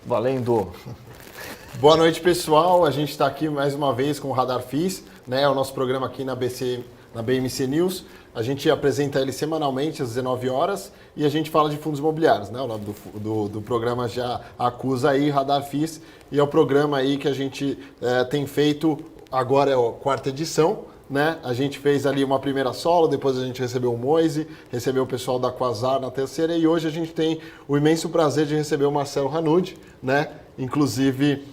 Valendo! Boa noite, pessoal. A gente está aqui mais uma vez com o Radar FIS, né? O nosso programa aqui na BMC News. A gente apresenta ele semanalmente às 19 horas e a gente fala de fundos imobiliários, né? O nome do programa já acusa aí, Radar FIS, e é o programa aí que a gente tem feito, agora é a quarta edição, né? A gente fez ali uma primeira solo, depois a gente recebeu o Moise, recebeu o pessoal da Quasar na terceira e hoje a gente tem o imenso prazer de receber o Marcelo Hanud, né? Inclusive,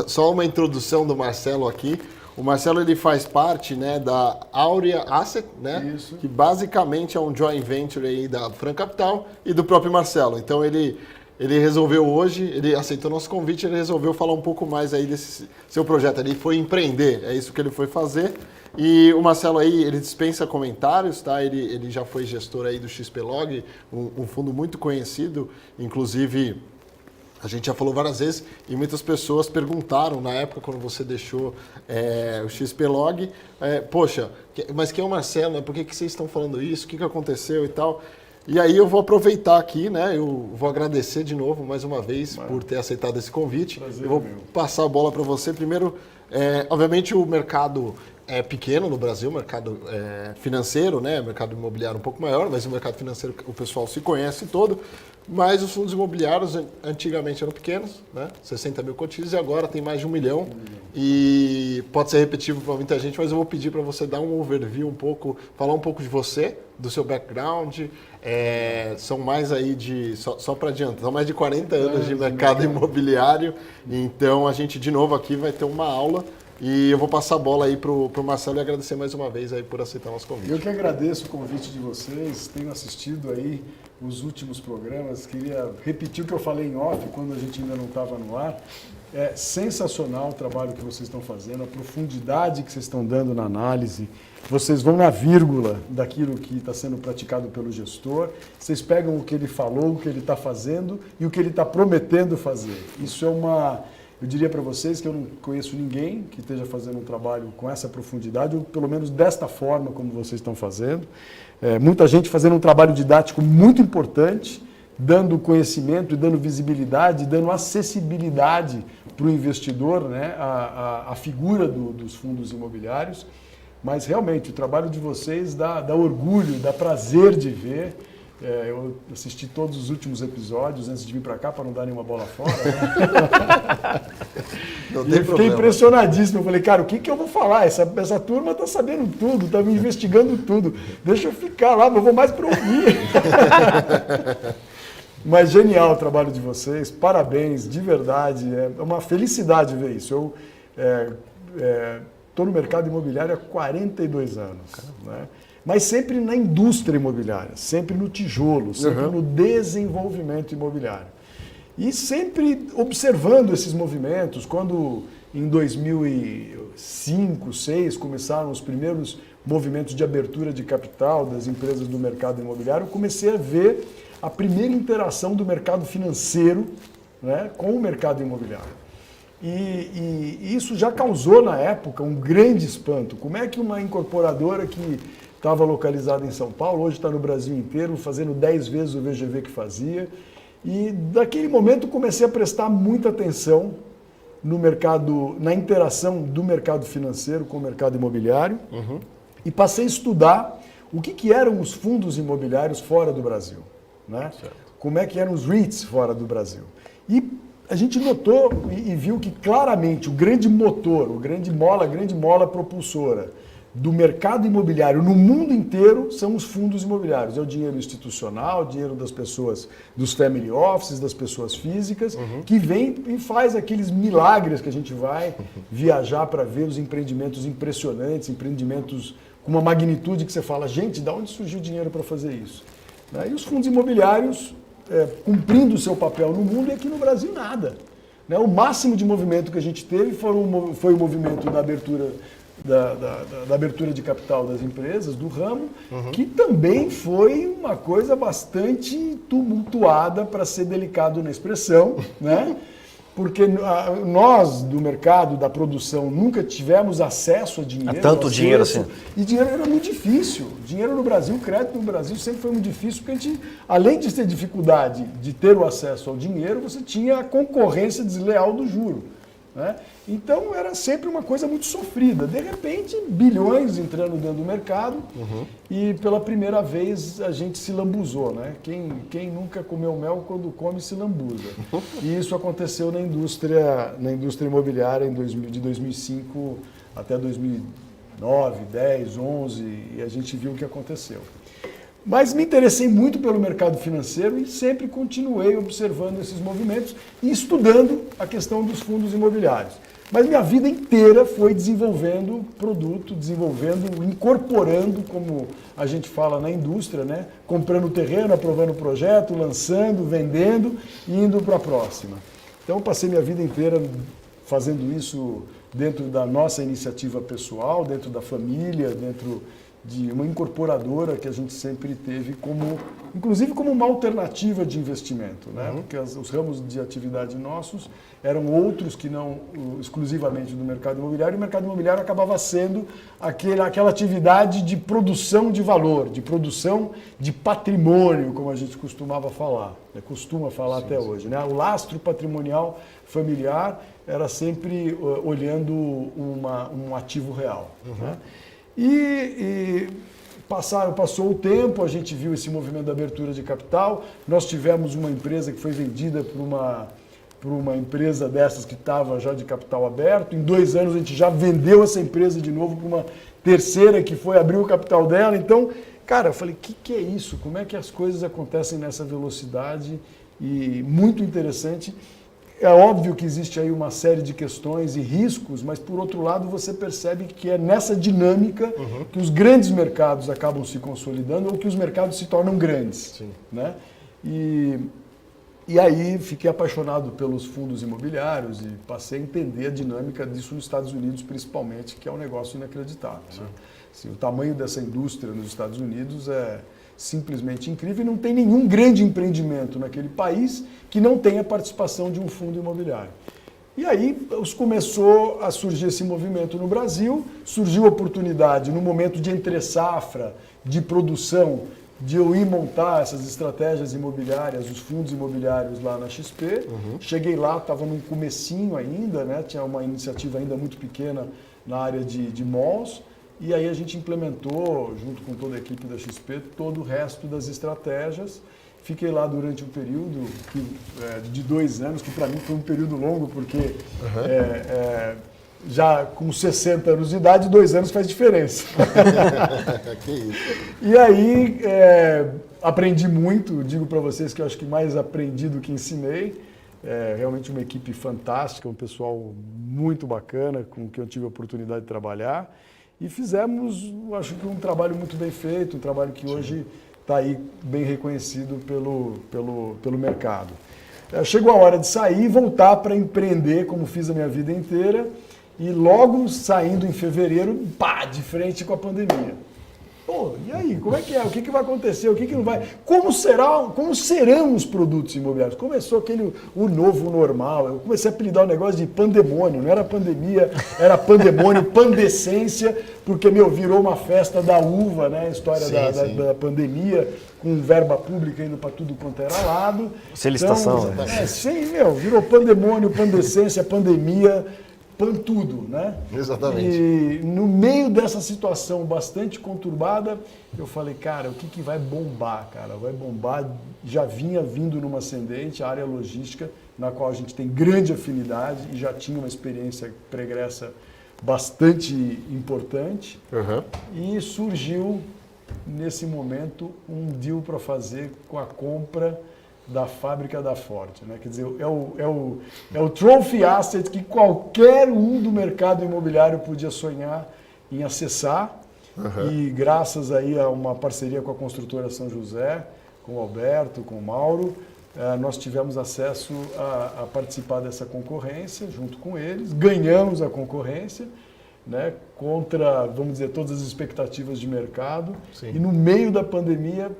só uma introdução do Marcelo aqui. O Marcelo ele faz parte, né, da Aurea Asset, né? Isso. Que basicamente é um joint venture aí da Fran Capital e do próprio Marcelo. Então ele resolveu hoje, ele aceitou nosso convite, ele resolveu falar um pouco mais aí desse seu projeto. Ele foi empreender, é isso que ele foi fazer. E o Marcelo aí, ele dispensa comentários, tá? Ele já foi gestor aí do XPlog, um fundo muito conhecido, inclusive a gente já falou várias vezes e muitas pessoas perguntaram na época quando você deixou o XPlog, poxa, mas quem é o Marcelo? Né? Por que vocês estão falando isso? O que aconteceu e tal? E aí eu vou aproveitar aqui, né? Eu vou agradecer de novo mais uma vez por ter aceitado esse convite. Prazer, eu vou meu. passar a bola para você. Primeiro, obviamente o mercado é pequeno no Brasil, o mercado financeiro, né? O mercado imobiliário um pouco maior, mas o mercado financeiro o pessoal se conhece todo. Mas os fundos imobiliários antigamente eram pequenos, né? 60 mil cotistas, e agora tem mais de 1 milhão. E pode ser repetitivo para muita gente, mas eu vou pedir para você dar um overview um pouco, falar um pouco de você, do seu background. São mais aí só para adiantar, são mais de 40 anos de mercado imobiliário. Então a gente de novo aqui vai ter uma aula. E eu vou passar a bola aí pro Marcelo e agradecer mais uma vez aí por aceitar o nosso convite. Eu que agradeço o convite de vocês, tenho assistido aí os últimos programas, queria repetir o que eu falei em off quando a gente ainda não estava no ar. É sensacional o trabalho que vocês estão fazendo, a profundidade que vocês estão dando na análise. Vocês vão na vírgula daquilo que está sendo praticado pelo gestor, vocês pegam o que ele falou, o que ele está fazendo e o que ele está prometendo fazer. Isso é eu diria para vocês que eu não conheço ninguém que esteja fazendo um trabalho com essa profundidade, ou pelo menos desta forma como vocês estão fazendo. Muita gente fazendo um trabalho didático muito importante, dando conhecimento e dando visibilidade, dando acessibilidade para o investidor, né, a figura dos fundos imobiliários. Mas realmente o trabalho de vocês dá orgulho, dá prazer de ver. Eu assisti todos os últimos episódios antes de vir para cá para não dar nenhuma bola fora. Né? Não E tem eu fiquei problema. impressionadíssimo. Eu falei, cara, o que eu vou falar? Essa turma está sabendo tudo, está me investigando tudo. Deixa eu ficar lá, eu vou mais para ouvir. Mas genial o trabalho de vocês, parabéns, de verdade. É uma felicidade ver isso. Eu estou no mercado imobiliário há 42 anos. Né? Mas sempre na indústria imobiliária, sempre no tijolo, sempre no desenvolvimento imobiliário. E sempre observando esses movimentos, quando em 2005, 2006 começaram os primeiros movimentos de abertura de capital das empresas do mercado imobiliário, eu comecei a ver a primeira interação do mercado financeiro, né, com o mercado imobiliário. E isso já causou na época um grande espanto. Como é que uma incorporadora que estava localizado em São Paulo, hoje está no Brasil inteiro, fazendo 10 vezes o VGV que fazia. E daquele momento comecei a prestar muita atenção no mercado, na interação do mercado financeiro com o mercado imobiliário, e passei a estudar o que eram os fundos imobiliários fora do Brasil, né? Como é que eram os REITs fora do Brasil. E a gente notou e viu que claramente o grande motor, a grande mola propulsora do mercado imobiliário no mundo inteiro são os fundos imobiliários. É o dinheiro institucional, o dinheiro das pessoas, dos family offices, das pessoas físicas, que vem e faz aqueles milagres que a gente vai viajar para ver os empreendimentos impressionantes, empreendimentos com uma magnitude que você fala, gente, de onde surgiu o dinheiro para fazer isso? E os fundos imobiliários cumprindo o seu papel no mundo e aqui no Brasil nada. O máximo de movimento que a gente teve foi o movimento da abertura da abertura de capital das empresas, do ramo, que também foi uma coisa bastante tumultuada, para ser delicado na expressão, né? porque nós, do mercado, da produção, nunca tivemos acesso a dinheiro. A tanto dinheiro assim. E dinheiro era muito difícil. Dinheiro no Brasil, crédito no Brasil sempre foi muito difícil, porque a gente, além de ter dificuldade de ter o acesso ao dinheiro, você tinha a concorrência desleal do juro. Né? Então era sempre uma coisa muito sofrida. De repente, bilhões entrando dentro do mercado e pela primeira vez a gente se lambuzou. Né? Quem nunca comeu mel quando come se lambuza. E isso aconteceu na indústria imobiliária de 2005 até 2009, 10, 11 e a gente viu o que aconteceu. Mas me interessei muito pelo mercado financeiro e sempre continuei observando esses movimentos e estudando a questão dos fundos imobiliários. Mas minha vida inteira foi desenvolvendo produto, incorporando, como a gente fala na indústria, né? Comprando terreno, aprovando o projeto, lançando, vendendo e indo para a próxima. Então eu passei minha vida inteira fazendo isso dentro da nossa iniciativa pessoal, dentro da família, dentro de uma incorporadora que a gente sempre teve inclusive como uma alternativa de investimento, né? Porque os ramos de atividade nossos eram outros que não exclusivamente do mercado imobiliário, e o mercado imobiliário acabava sendo aquela atividade de produção de valor, de produção de patrimônio, como a gente costuma falar até hoje, né? O lastro patrimonial familiar era sempre olhando um ativo real, né? Passou o tempo, a gente viu esse movimento da abertura de capital, nós tivemos uma empresa que foi vendida por uma empresa dessas que estava já de capital aberto, em 2 anos a gente já vendeu essa empresa de novo para uma terceira que foi abrir o capital dela, então, cara, eu falei, o que é isso? Como é que as coisas acontecem nessa velocidade? E muito interessante. É óbvio que existe aí uma série de questões e riscos, mas por outro lado você percebe que é nessa dinâmica que os grandes mercados acabam se consolidando ou que os mercados se tornam grandes. Sim. Né? E aí fiquei apaixonado pelos fundos imobiliários e passei a entender a dinâmica disso nos Estados Unidos principalmente, que é um negócio inacreditável. Né? Assim, o tamanho dessa indústria nos Estados Unidos é simplesmente incrível e não tem nenhum grande empreendimento naquele país que não tenha participação de um fundo imobiliário. E aí começou a surgir esse movimento no Brasil, surgiu a oportunidade no momento de entre-safra, de produção, de eu ir montar essas estratégias imobiliárias, os fundos imobiliários lá na XP. Cheguei lá, estava no comecinho ainda, né? Tinha uma iniciativa ainda muito pequena na área de malls. E aí a gente implementou, junto com toda a equipe da XP, todo o resto das estratégias. Fiquei lá durante um período de 2 anos, que para mim foi um período longo, porque já com 60 anos de idade, 2 anos faz diferença. Que isso. E aí aprendi muito, digo para vocês que eu acho que mais aprendi do que ensinei. Realmente uma equipe fantástica, um pessoal muito bacana com quem eu tive a oportunidade de trabalhar. E fizemos, acho que um trabalho muito bem feito, um trabalho que hoje está aí bem reconhecido pelo mercado. Chegou a hora de sair e voltar para empreender, como fiz a minha vida inteira, e logo saindo em fevereiro, de frente com a pandemia. Pô, e aí, como é que é? O que vai acontecer? O que não vai? Como serão os produtos imobiliários? Começou o novo normal. Eu comecei a apelidar o negócio de pandemônio. Não era pandemia, era pandemônio, pandescência, porque, virou uma festa da uva, né? A história da pandemia, com verba pública indo para tudo quanto era lado. Sem licitação. Então, virou pandemônio, pandescência, pandemia, tudo, né? Exatamente. E no meio dessa situação bastante conturbada, eu falei, cara, o que vai bombar, cara? Vai bombar, já vinha vindo numa ascendente, a área logística, na qual a gente tem grande afinidade e já tinha uma experiência pregressa bastante importante. E surgiu, nesse momento, um deal para fazer com a compra da fábrica da Ford, né? Quer dizer, é o trophy asset que qualquer um do mercado imobiliário podia sonhar em acessar. E graças aí a uma parceria com a construtora São José, com o Alberto, com o Mauro, nós tivemos acesso a participar dessa concorrência junto com eles, ganhamos a concorrência, né, contra, vamos dizer, todas as expectativas de mercado. Sim. E no meio da pandemia,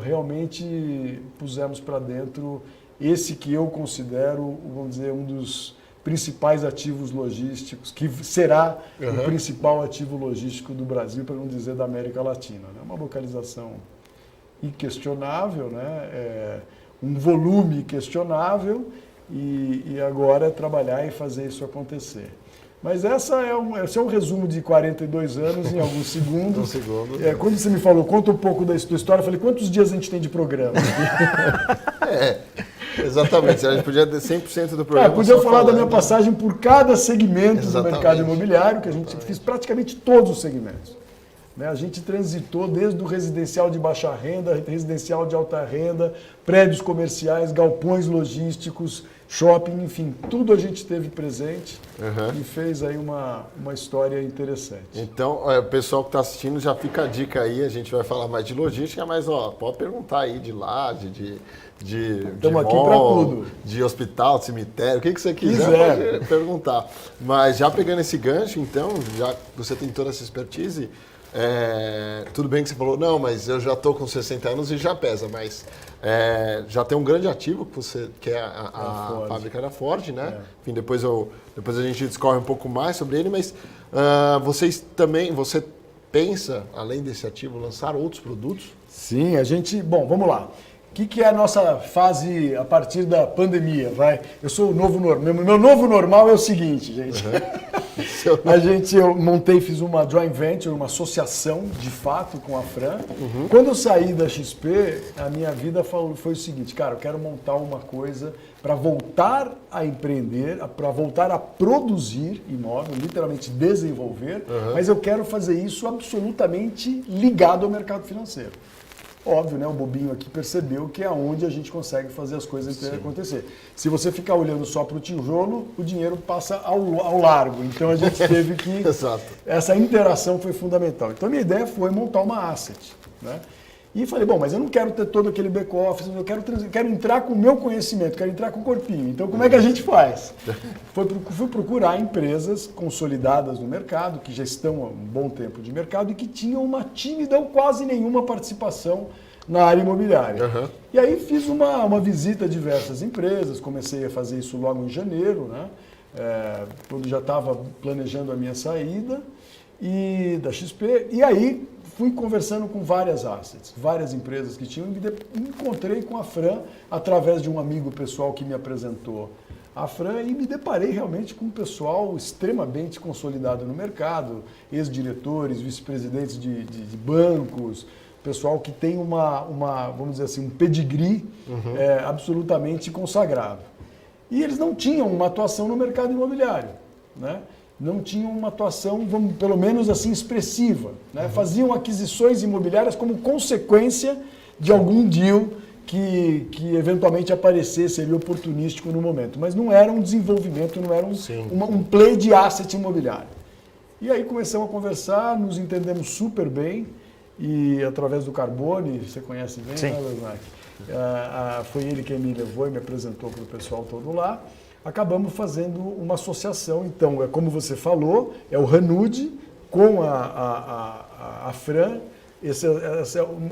realmente pusemos para dentro esse que eu considero, vamos dizer, um dos principais ativos logísticos, que será o principal ativo logístico do Brasil, para não dizer da América Latina. Né? Uma localização inquestionável, né? Um volume questionável e agora é trabalhar e fazer isso acontecer. Mas esse é um resumo de 42 anos em alguns segundos. Quando você me falou, conta um pouco da tua história, eu falei, quantos dias a gente tem de programa? Exatamente. A gente podia ter 100% do programa. Podia falar da minha passagem por cada segmento do mercado imobiliário, que a gente fez praticamente todos os segmentos. A gente transitou desde o residencial de baixa renda, residencial de alta renda, prédios comerciais, galpões logísticos, shopping, enfim, tudo a gente teve presente e fez aí uma história interessante. Então, o pessoal que está assistindo já fica a dica aí, a gente vai falar mais de logística, mas pode perguntar aí de laje, de aqui para tudo. De hospital, cemitério, o que você quiser pode perguntar. Mas já pegando esse gancho, então, já que você tem toda essa expertise, tudo bem que você falou, não, mas eu já estou com 60 anos e já pesa, mas já tem um grande ativo que é a fábrica da Ford, né? Enfim, depois a gente discorre um pouco mais sobre ele, mas você pensa, além desse ativo, lançar outros produtos? Sim, bom, vamos lá. O que é a nossa fase a partir da pandemia? Eu sou o novo normal. Meu novo normal é o seguinte, gente. Eu fiz uma joint venture, uma associação de fato com a Fran. Quando eu saí da XP, a minha vida foi o seguinte, cara, eu quero montar uma coisa para voltar a empreender, para voltar a produzir imóvel, literalmente desenvolver, mas eu quero fazer isso absolutamente ligado ao mercado financeiro. Óbvio, né? O bobinho aqui percebeu que é onde a gente consegue fazer as coisas acontecer. Se você ficar olhando só para o tijolo, o dinheiro passa ao largo. Então a gente teve que... Exato. Essa interação foi fundamental. Então a minha ideia foi montar uma asset. Né? E falei, bom, mas eu não quero ter todo aquele back-office, eu quero entrar com o meu conhecimento, quero entrar com o corpinho. Então como é que a gente faz? Fui procurar empresas consolidadas no mercado, que já estão há um bom tempo de mercado e que tinham uma tímida ou quase nenhuma participação na área imobiliária. E aí fiz uma visita a diversas empresas, comecei a fazer isso logo em janeiro, né? Quando já estava planejando a minha saída da XP, e aí fui conversando com várias assets, várias empresas que tinham, e me encontrei com a Fran através de um amigo pessoal que me apresentou a Fran e me deparei realmente com um pessoal extremamente consolidado no mercado, ex-diretores, vice-presidentes de bancos, pessoal que tem vamos dizer assim, um pedigree absolutamente consagrado. E eles não tinham uma atuação no mercado imobiliário, né? Não tinham uma atuação, pelo menos assim, expressiva. Né? Faziam aquisições imobiliárias como consequência de algum deal que eventualmente aparecesse ali oportunístico no momento. Mas não era um desenvolvimento, não era um play de asset imobiliário. E aí começamos a conversar, nos entendemos super bem, e através do Carbone, você conhece bem, né, Lesnak? Foi ele quem me levou e me apresentou para o pessoal todo lá. Acabamos fazendo uma associação, então, como você falou, é o Hanud com a Fran,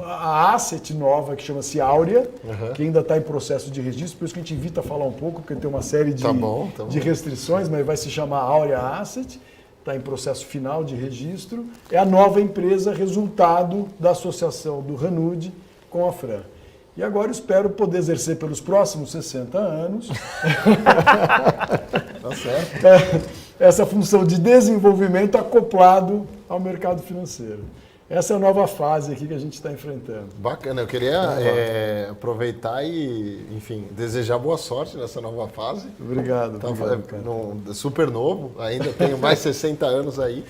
a asset nova que chama-se Áurea, que ainda está em processo de registro, por isso que a gente evita falar um pouco, porque tem uma série de restrições, mas vai se chamar Áurea Asset, está em processo final de registro, é a nova empresa resultado da associação do Hanud com a Fran. E agora espero poder exercer pelos próximos 60 anos Tá certo. Essa função de desenvolvimento acoplado ao mercado financeiro. Essa é a nova fase aqui que a gente está enfrentando. Bacana, eu queria aproveitar e, enfim, desejar boa sorte nessa nova fase. Obrigado. Super novo, ainda tenho mais 60 anos aí.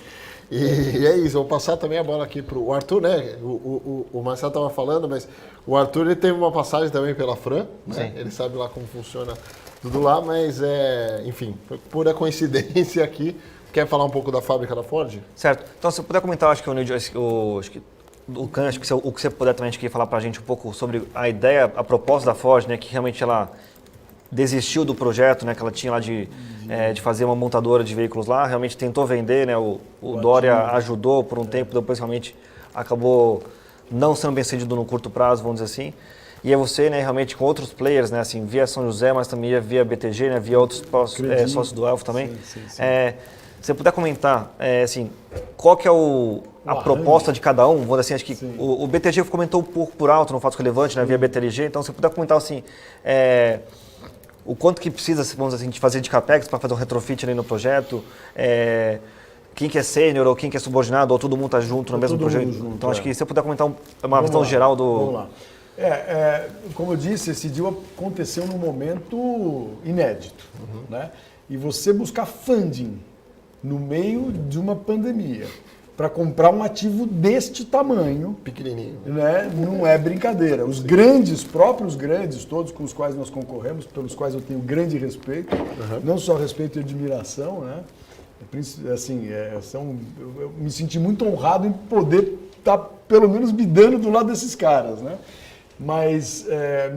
E é isso, vou passar também a bola aqui para o Arthur, né? O Marcelo estava falando, mas o Arthur ele teve uma passagem também pela Fran, né? Ele sabe lá como funciona tudo lá, mas enfim, foi pura coincidência aqui. Quer falar um pouco da fábrica da Ford? Certo. Então, se você puder comentar, acho que o Can, acho que o que você puder também acho que falar para a gente um pouco sobre a ideia, a proposta da Ford, né? Que realmente ela desistiu do projeto, né, que ela tinha lá de fazer uma montadora de veículos lá, realmente tentou vender, né, o Dória ajudou por um tempo, depois realmente acabou não sendo bem sucedido no curto prazo, vamos dizer assim. e é você, né, realmente com outros players, né, assim, via São José, mas também via BTG, né, via outros sócios do Elfo também. Sim. Se você puder comentar, assim, qual que é a proposta de cada um, vou dizer assim, acho que o BTG comentou um pouco por alto no Fatos Relevantes, né, via BTG, então se você puder comentar assim, o quanto que precisa, vamos dizer assim, de fazer de capex para fazer um retrofit ali no projeto, quem que é sênior ou quem que é subordinado, ou todo mundo está junto no mesmo projeto. Junto, então acho que se você puder comentar uma visão geral do... Vamos lá. Como eu disse, esse deal aconteceu num momento inédito, né? E você buscar funding no meio de uma pandemia para comprar um ativo deste tamanho, Pequenininho. né, não é brincadeira. Os próprios grandes, todos com os quais nós concorremos, pelos quais eu tenho grande respeito, não só respeito e admiração, né? Assim, eu me senti muito honrado em poder estar, pelo menos, bidando do lado desses caras, né? Mas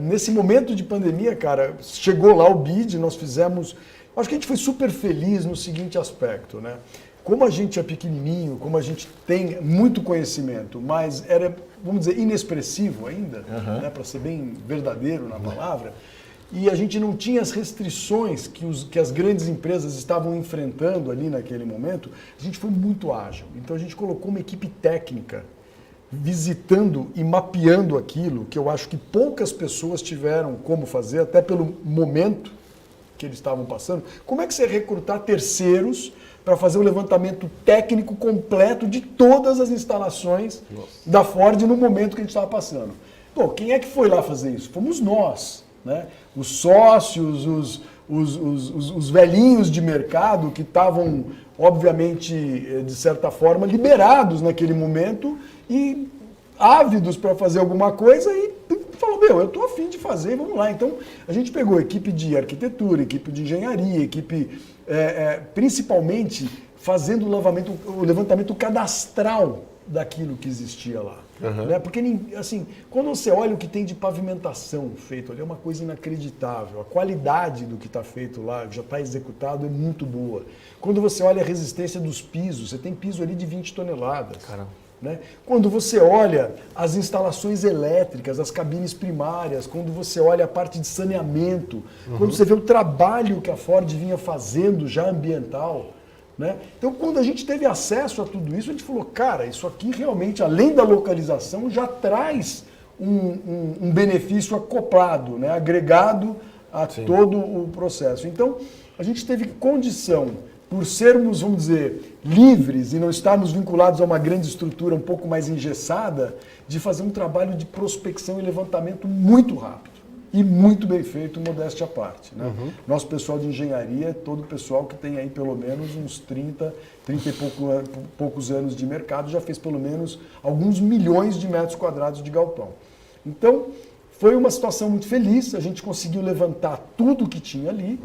nesse momento de pandemia, cara, chegou lá o bid, nós fizemos... Acho que a gente foi super feliz no seguinte aspecto, né? Como a gente é pequenininho, como a gente tem muito conhecimento, mas era, vamos dizer, inexpressivo ainda, né, para ser bem verdadeiro na palavra, e a gente não tinha as restrições que as grandes empresas estavam enfrentando ali naquele momento, a gente foi muito ágil. Então a gente colocou uma equipe técnica visitando e mapeando aquilo, que eu acho que poucas pessoas tiveram como fazer, até pelo momento que eles estavam passando. Como é que você recrutar terceiros para fazer o levantamento técnico completo de todas as instalações da Ford no momento que a gente estava passando? Pô, quem é que foi lá fazer isso? Fomos nós, né? Os sócios, os velhinhos de mercado que estavam, obviamente, de certa forma, liberados naquele momento e ávidos para fazer alguma coisa e falou, eu estou afim de fazer, vamos lá. Então, a gente pegou equipe de arquitetura, equipe de engenharia, equipe, principalmente, fazendo o levantamento cadastral daquilo que existia lá. Né? Porque, assim, quando você olha o que tem de pavimentação feito ali, é uma coisa inacreditável. A qualidade do que está feito lá, que já está executado, é muito boa. Quando você olha a resistência dos pisos, você tem piso ali de 20 toneladas. Caramba. Né? Quando você olha as instalações elétricas, as cabines primárias, quando você olha a parte de saneamento, quando você vê o trabalho que a Ford vinha fazendo já ambiental, né? Então, quando a gente teve acesso a tudo isso, a gente falou, cara, isso aqui realmente, além da localização, já traz um benefício acoplado, né? Agregado a todo o processo. Então, a gente teve condição, por sermos, vamos dizer, livres e não estarmos vinculados a uma grande estrutura um pouco mais engessada, de fazer um trabalho de prospecção e levantamento muito rápido e muito bem feito, modéstia à parte. Né? Nosso pessoal de engenharia é todo o pessoal que tem aí pelo menos uns 30 e poucos anos de mercado, já fez pelo menos alguns milhões de metros quadrados de galpão. Então, foi uma situação muito feliz, a gente conseguiu levantar tudo que tinha ali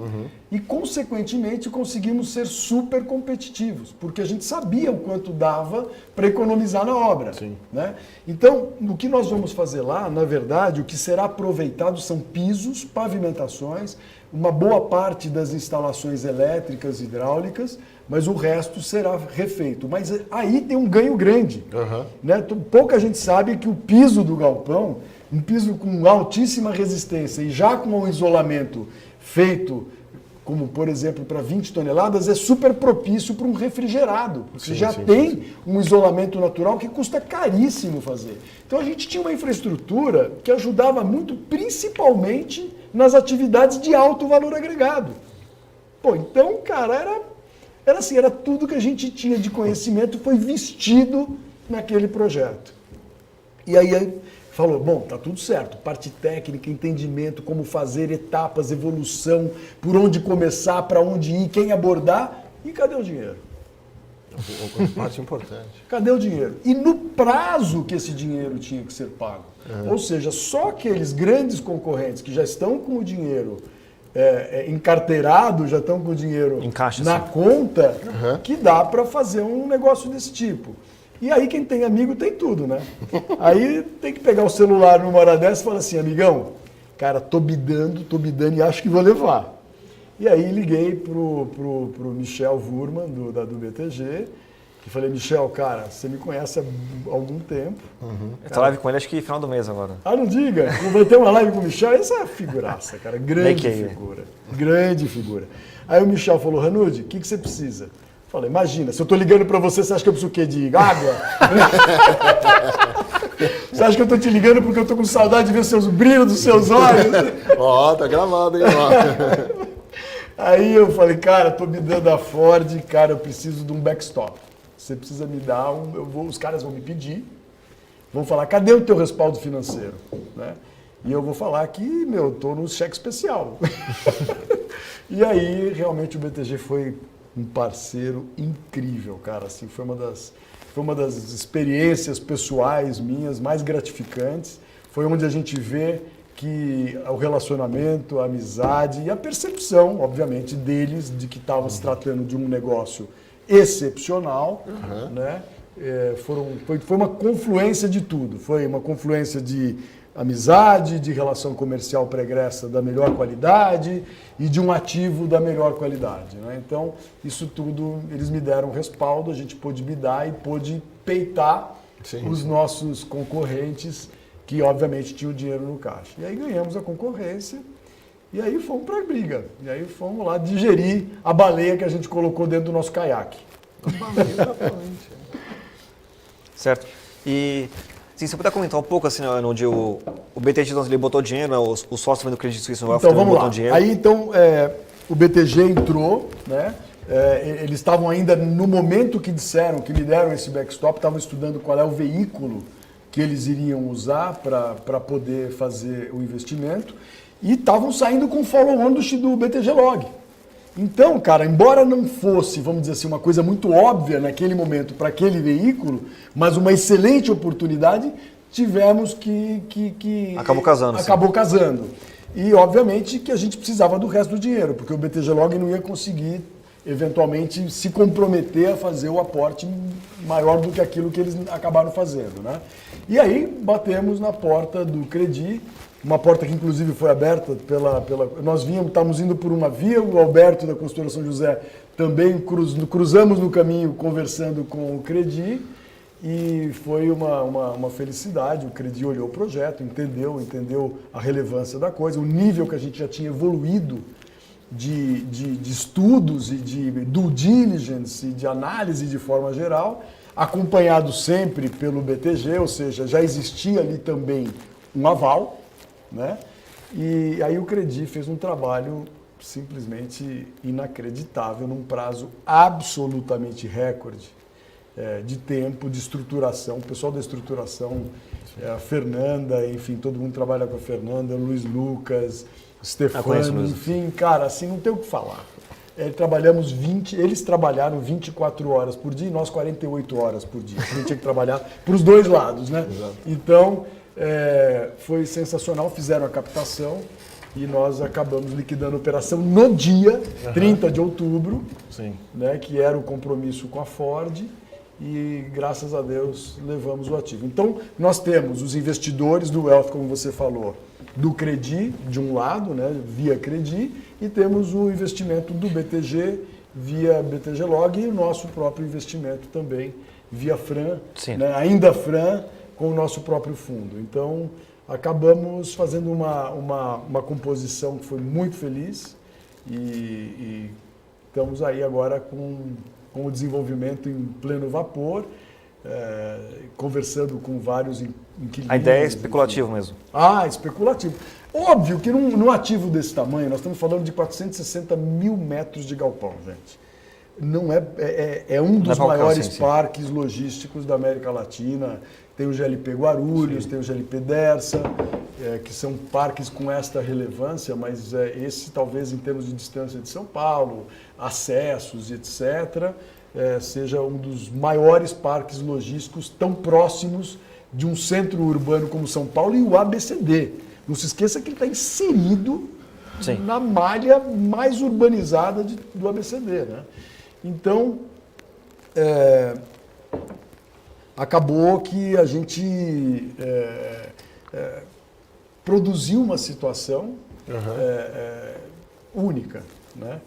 e, consequentemente, conseguimos ser super competitivos, porque a gente sabia o quanto dava para economizar na obra. Né? Então, o que nós vamos fazer lá, na verdade, o que será aproveitado são pisos, pavimentações, uma boa parte das instalações elétricas e hidráulicas, mas o resto será refeito. Mas aí tem um ganho grande. Né? Pouca gente sabe que o piso do galpão, um piso com altíssima resistência e já com um isolamento feito, como por exemplo para 20 toneladas, é super propício para um refrigerado. Você tem um isolamento natural que custa caríssimo fazer. Então a gente tinha uma infraestrutura que ajudava muito, principalmente nas atividades de alto valor agregado. Pô, então, cara, era assim, era tudo que a gente tinha de conhecimento foi vestido naquele projeto. E aí falou, bom, tá tudo certo, parte técnica, entendimento, como fazer, etapas, evolução, por onde começar, para onde ir, quem abordar, e cadê o dinheiro? Parte importante. Cadê o dinheiro? E no prazo que esse dinheiro tinha que ser pago. Ou seja, só aqueles grandes concorrentes que já estão com o dinheiro encarteirado, já estão com o dinheiro na conta, que dá para fazer um negócio desse tipo. E aí quem tem amigo tem tudo, né? Aí tem que pegar o celular numa hora dessa e falar assim, amigão, cara, tô bidando e acho que vou levar. E aí liguei pro Michel Wurman, do BTG, que falei, Michel, cara, você me conhece há algum tempo. Essa live com ele acho que final do mês agora. Ah, não diga, vai ter uma live com o Michel, essa é figuraça, cara, grande Make figura, grande figura. Aí o Michel falou, Ranud, o que você precisa? Falei, imagina, se eu tô ligando pra você, você acha que eu preciso o quê? De água? Você acha que eu tô te ligando porque eu tô com saudade de ver o brilho dos seus olhos? Ó, tá gravado, hein? Ó. Aí eu falei, cara, tô me dando a Ford, cara, eu preciso de um backstop. Você precisa me dar os caras vão me pedir, vão falar, cadê o teu respaldo financeiro? Né? E eu vou falar que, eu tô no cheque especial. E aí, realmente, o BTG foi um parceiro incrível, cara. Assim, foi uma das experiências pessoais minhas mais gratificantes. Foi onde a gente vê que o relacionamento, a amizade e a percepção, obviamente, deles de que estava se tratando de um negócio excepcional, né? Foi uma confluência de tudo. Foi uma confluência de amizade, de relação comercial pregressa da melhor qualidade e de um ativo da melhor qualidade. Né? Então, isso tudo, eles me deram respaldo, a gente pôde me dar e pôde peitar os nossos concorrentes que, obviamente, tinham dinheiro no caixa. E aí ganhamos a concorrência e aí fomos para a briga. E aí fomos lá digerir a baleia que a gente colocou dentro do nosso caiaque. Certo. E sim, você puder comentar um pouco assim, onde o BTG ele botou dinheiro, né, o sócio também do Credit Suisse no Wealth Então também vamos botou lá. dinheiro. Aí então o BTG entrou, né? Eles estavam ainda no momento que disseram, que me deram esse backstop, estavam estudando qual é o veículo que eles iriam usar para poder fazer o investimento e estavam saindo com o follow-on do BTG Log. Então, cara, embora não fosse, vamos dizer assim, uma coisa muito óbvia naquele momento para aquele veículo, mas uma excelente oportunidade, tivemos que Acabou casando. Acabou casando. E, obviamente, que a gente precisava do resto do dinheiro, porque o BTG Log não ia conseguir, eventualmente, se comprometer a fazer o aporte maior do que aquilo que eles acabaram fazendo, né? E aí, batemos na porta do Credit, uma porta que inclusive foi aberta nós estávamos indo por uma via, o Alberto da Construtora São José também cruzamos no caminho conversando com o Credit e foi uma felicidade. O Credit olhou o projeto, entendeu a relevância da coisa, o nível que a gente já tinha evoluído de estudos e de due diligence e de análise de forma geral, acompanhado sempre pelo BTG, ou seja, já existia ali também um aval, né? E aí o Credit fez um trabalho simplesmente inacreditável, num prazo absolutamente recorde de tempo, de estruturação. O pessoal da estruturação, a Fernanda, enfim, todo mundo trabalha com a Fernanda, Luiz Lucas, Stefano, enfim, cara, assim, não tem o que falar. Eles trabalharam 24 horas por dia e nós 48 horas por dia. A gente tinha que trabalhar para os dois lados, né? Exato. Então, foi sensacional, fizeram a captação e nós acabamos liquidando a operação no dia 30 de outubro, né, que era o compromisso com a Ford, e graças a Deus levamos o ativo. Então, nós temos os investidores do Wealth, como você falou, do Credit, de um lado, né, via Credit, e temos o investimento do BTG via BTG Log e o nosso próprio investimento também via Fran, né, ainda Fran, com o nosso próprio fundo. Então, acabamos fazendo uma composição que foi muito feliz e estamos aí agora com o desenvolvimento em pleno vapor, conversando com vários inquilinos. A ideia é especulativa mesmo. Especulativo. Óbvio que num ativo desse tamanho, nós estamos falando de 460 mil metros de galpão, gente. Não é um dos maiores parques logísticos da América Latina. Tem o GLP Guarulhos, tem o GLP Dersa, que são parques com esta relevância, mas esse talvez em termos de distância de São Paulo, acessos, etc., seja um dos maiores parques logísticos tão próximos de um centro urbano como São Paulo e o ABCD. Não se esqueça que ele está inserido na malha mais urbanizada do ABCD, né? Então, acabou que a gente produziu uma situação única, né?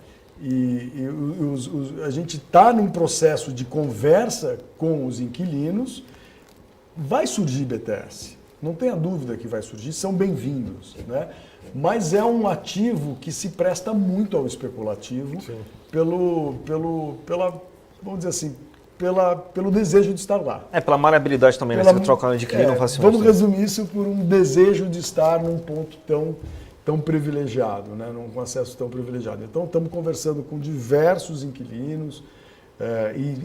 A gente está num processo de conversa com os inquilinos. Vai surgir BTS, não tenha dúvida que vai surgir, são bem-vindos, né? Mas é um ativo que se presta muito ao especulativo vamos dizer assim, pelo desejo de estar lá. Pela maleabilidade também, né? Você trocar de inquilino facilmente. Vamos resumir isso por um desejo de estar num ponto tão privilegiado, né? Num acesso tão privilegiado. Então, estamos conversando com diversos inquilinos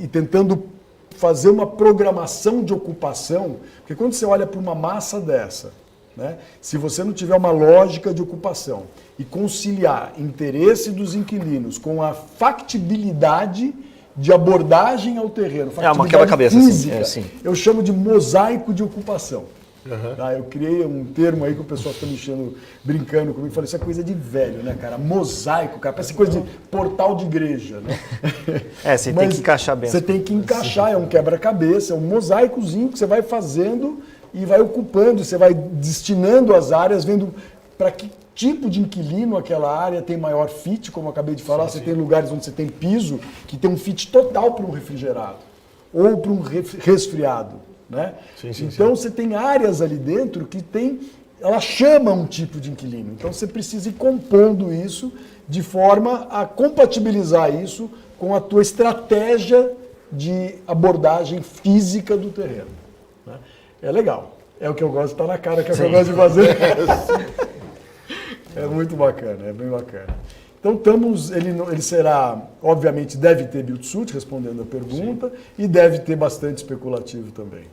e tentando fazer uma programação de ocupação, porque quando você olha para uma massa dessa, né, se você não tiver uma lógica de ocupação e conciliar interesse dos inquilinos com a factibilidade de abordagem ao terreno, uma quebra-cabeça, física, assim. Eu chamo de mosaico de ocupação. Tá? Eu criei um termo aí que o pessoal fica brincando comigo, falei, isso é coisa de velho, né, cara? Mosaico, cara, parece coisa de portal de igreja, né? Você tem que encaixar bem. Você tem que encaixar, é um quebra-cabeça, é um mosaicozinho que você vai fazendo e vai ocupando, você vai destinando as áreas, vendo para que tipo de inquilino aquela área tem maior fit, como eu acabei de falar, você tem lugares onde você tem piso que tem um fit total para um refrigerado ou para um resfriado. Né? Então você tem áreas ali dentro que ela chama um tipo de inquilino. Então você precisa ir compondo isso de forma a compatibilizar isso com a tua estratégia de abordagem física do terreno. Né? É legal. É o que eu gosto de estar na cara, que é o que eu gosto de fazer. É muito bacana, é bem bacana. Então ele será, obviamente, deve ter build-to-suit, respondendo a pergunta, e deve ter bastante especulativo também.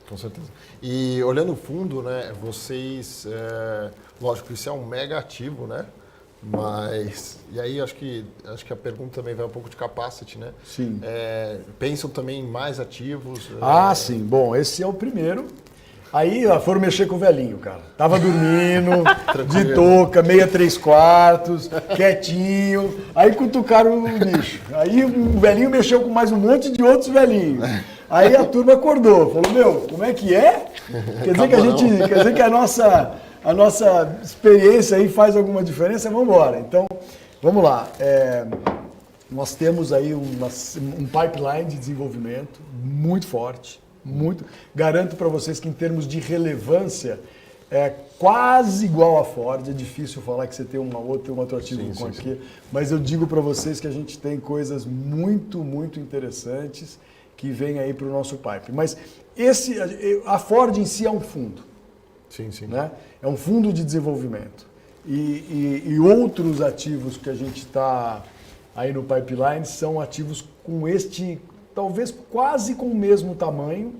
Com certeza. E olhando o fundo, né, vocês, lógico, isso é um mega ativo, né? Mas, e aí acho que a pergunta também vai um pouco de capacity, né? Sim. Pensam também em mais ativos? Sim. Bom, esse é o primeiro. Aí foram mexer com o velhinho, cara. Tava dormindo, de touca, meia 3/4, quietinho. Aí cutucaram o bicho. Aí o velhinho mexeu com mais um monte de outros velhinhos. Aí a turma acordou, falou, como é que é? Quer dizer que a nossa experiência aí faz alguma diferença? Vamos embora. Então, vamos lá. Nós temos aí um pipeline de desenvolvimento muito forte. Garanto para vocês que em termos de relevância é quase igual à Ford. É difícil falar que você tem um outro ativo com aqui, mas eu digo para vocês que a gente tem coisas muito, muito interessantes que vêm aí para o nosso pipe. Mas a Ford em si é um fundo. Né? É um fundo de desenvolvimento. E outros ativos que a gente está aí no pipeline são ativos com talvez quase com o mesmo tamanho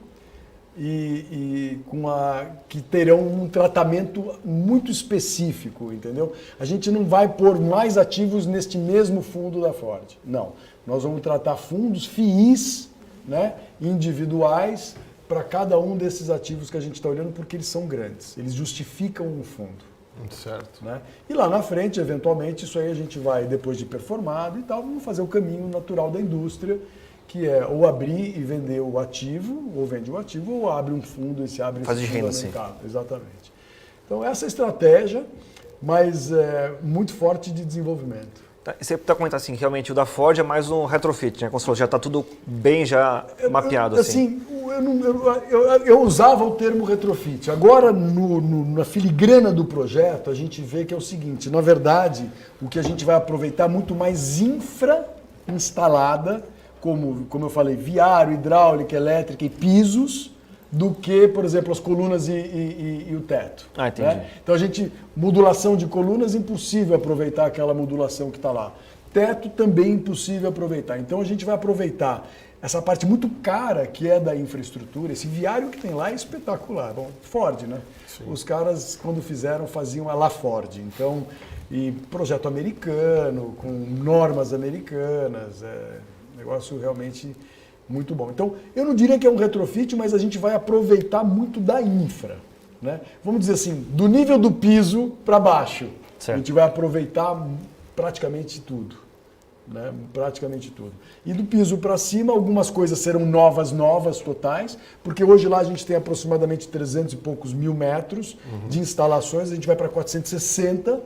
que terão um tratamento muito específico, entendeu? A gente não vai pôr mais ativos neste mesmo fundo da Ford. Não. Nós vamos tratar fundos FIIs, né, individuais para cada um desses ativos que a gente está olhando, porque eles são grandes. Eles justificam um fundo. Muito certo. Né? E lá na frente, eventualmente, isso aí a gente vai, depois de performado e tal, vamos fazer o caminho natural da indústria, que é ou abrir e vender o ativo, ou vende o ativo, ou abre um fundo e se abre esse fundo no mercado. Exatamente. Então, essa estratégia, mas muito forte de desenvolvimento. Você está comentando assim, que realmente o da Ford é mais um retrofit, né? Como você falou, já está tudo bem mapeado. Eu usava o termo retrofit. Agora, na filigrana do projeto, a gente vê que é o seguinte, na verdade, o que a gente vai aproveitar muito mais infra instalada, como eu falei, viário, hidráulica, elétrica e pisos, do que, por exemplo, as colunas e o teto. Entendi. Né? Então, modulação de colunas, impossível aproveitar aquela modulação que está lá. Teto também impossível aproveitar. Então, a gente vai aproveitar essa parte muito cara que é da infraestrutura. Esse viário que tem lá é espetacular. Bom, Ford, né? Sim. Os caras, quando faziam a la Ford. Então, e projeto americano, com normas americanas, negócio realmente muito bom. Então, eu não diria que é um retrofit, mas a gente vai aproveitar muito da infra. Né? Vamos dizer assim, do nível do piso para baixo. Certo. A gente vai aproveitar praticamente tudo. Né? Praticamente tudo. E do piso para cima, algumas coisas serão novas totais, porque hoje lá a gente tem aproximadamente 300 e poucos mil metros de instalações, a gente vai para 460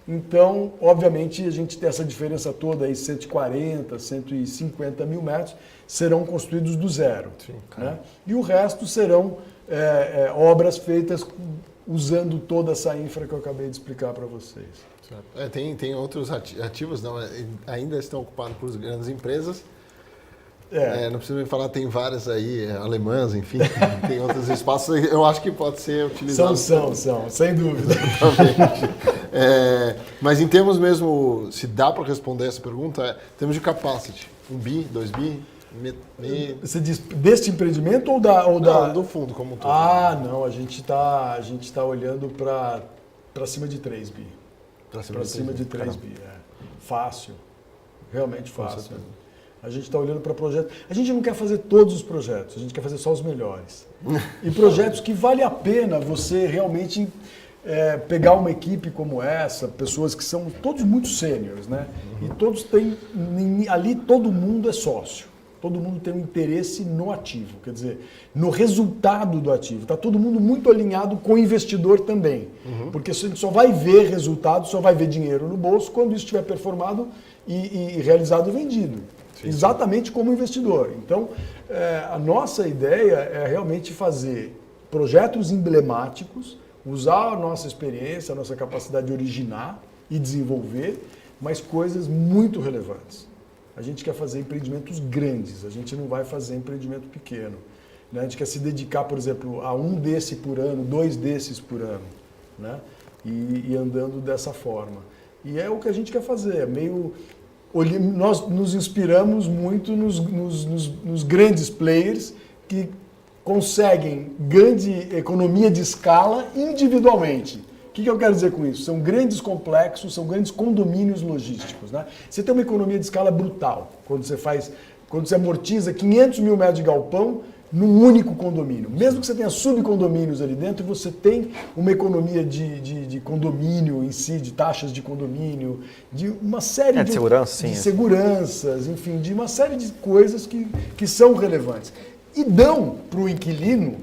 Então, obviamente, a gente tem essa diferença toda aí, 140, 150 mil metros, serão construídos do zero. Sim, né? E o resto serão obras feitas usando toda essa infra que eu acabei de explicar para vocês. Tem outros ativos, não, ainda estão ocupados por grandes empresas. Não precisa me falar, tem várias aí, alemãs, enfim, tem outros espaços, eu acho que pode ser utilizado. São, sem dúvida. Mas em termos mesmo, se dá para responder essa pergunta, temos de capacity, 1 bi, 2 bi, Você diz deste empreendimento ou da... Não, do fundo como um todo. Não, a gente tá olhando para cima de 3 bi. Para cima de 3 bi, Fácil, realmente fácil. A gente está olhando para projetos. A gente não quer fazer todos os projetos, a gente quer fazer só os melhores. E projetos que vale a pena você realmente pegar uma equipe como essa, pessoas que são todos muito sêniores, né? E todos têm. Ali todo mundo é sócio. Todo mundo tem um interesse no ativo, quer dizer, no resultado do ativo. Está todo mundo muito alinhado com o investidor também. Porque a gente só vai ver resultado, só vai ver dinheiro no bolso quando isso estiver performado e realizado e vendido. Exatamente como investidor. Então, a nossa ideia é realmente fazer projetos emblemáticos, usar a nossa experiência, a nossa capacidade de originar e desenvolver, mas coisas muito relevantes. A gente quer fazer empreendimentos grandes, a gente não vai fazer empreendimento pequeno. Né? A gente quer se dedicar, por exemplo, a 1 desse por ano, 2 desses por ano, né? E andando dessa forma. E é o que a gente quer fazer, nós nos inspiramos muito nos grandes players que conseguem grande economia de escala individualmente. O que eu quero dizer com isso? São grandes complexos, são grandes condomínios logísticos. Né? Você tem uma economia de escala brutal quando você amortiza 500 mil metros de galpão num único condomínio. Mesmo que você tenha subcondomínios ali dentro, você tem uma economia de condomínio em si, de taxas de condomínio, de uma série de seguranças, enfim, de uma série de coisas que são relevantes. E dão para o inquilino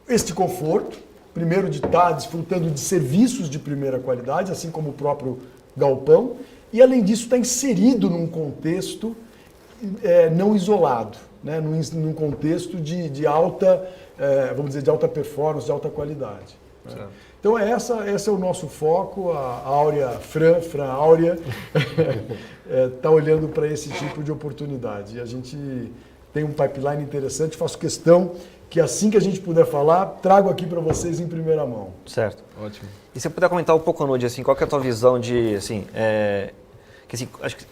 este conforto, primeiro de estar desfrutando de serviços de primeira qualidade, assim como o próprio galpão, e além disso está inserido num contexto não isolado. Né, num contexto de alta, vamos dizer, de alta performance, de alta qualidade. Né? Então esse é o nosso foco, a Áurea, Fran Áurea, está olhando para esse tipo de oportunidade. E a gente tem um pipeline interessante, faço questão que assim que a gente puder falar, trago aqui para vocês em primeira mão. Certo. Ótimo. E se você puder comentar um pouco, Nudi, assim, qual que é a tua visão de, assim, que assim, acho que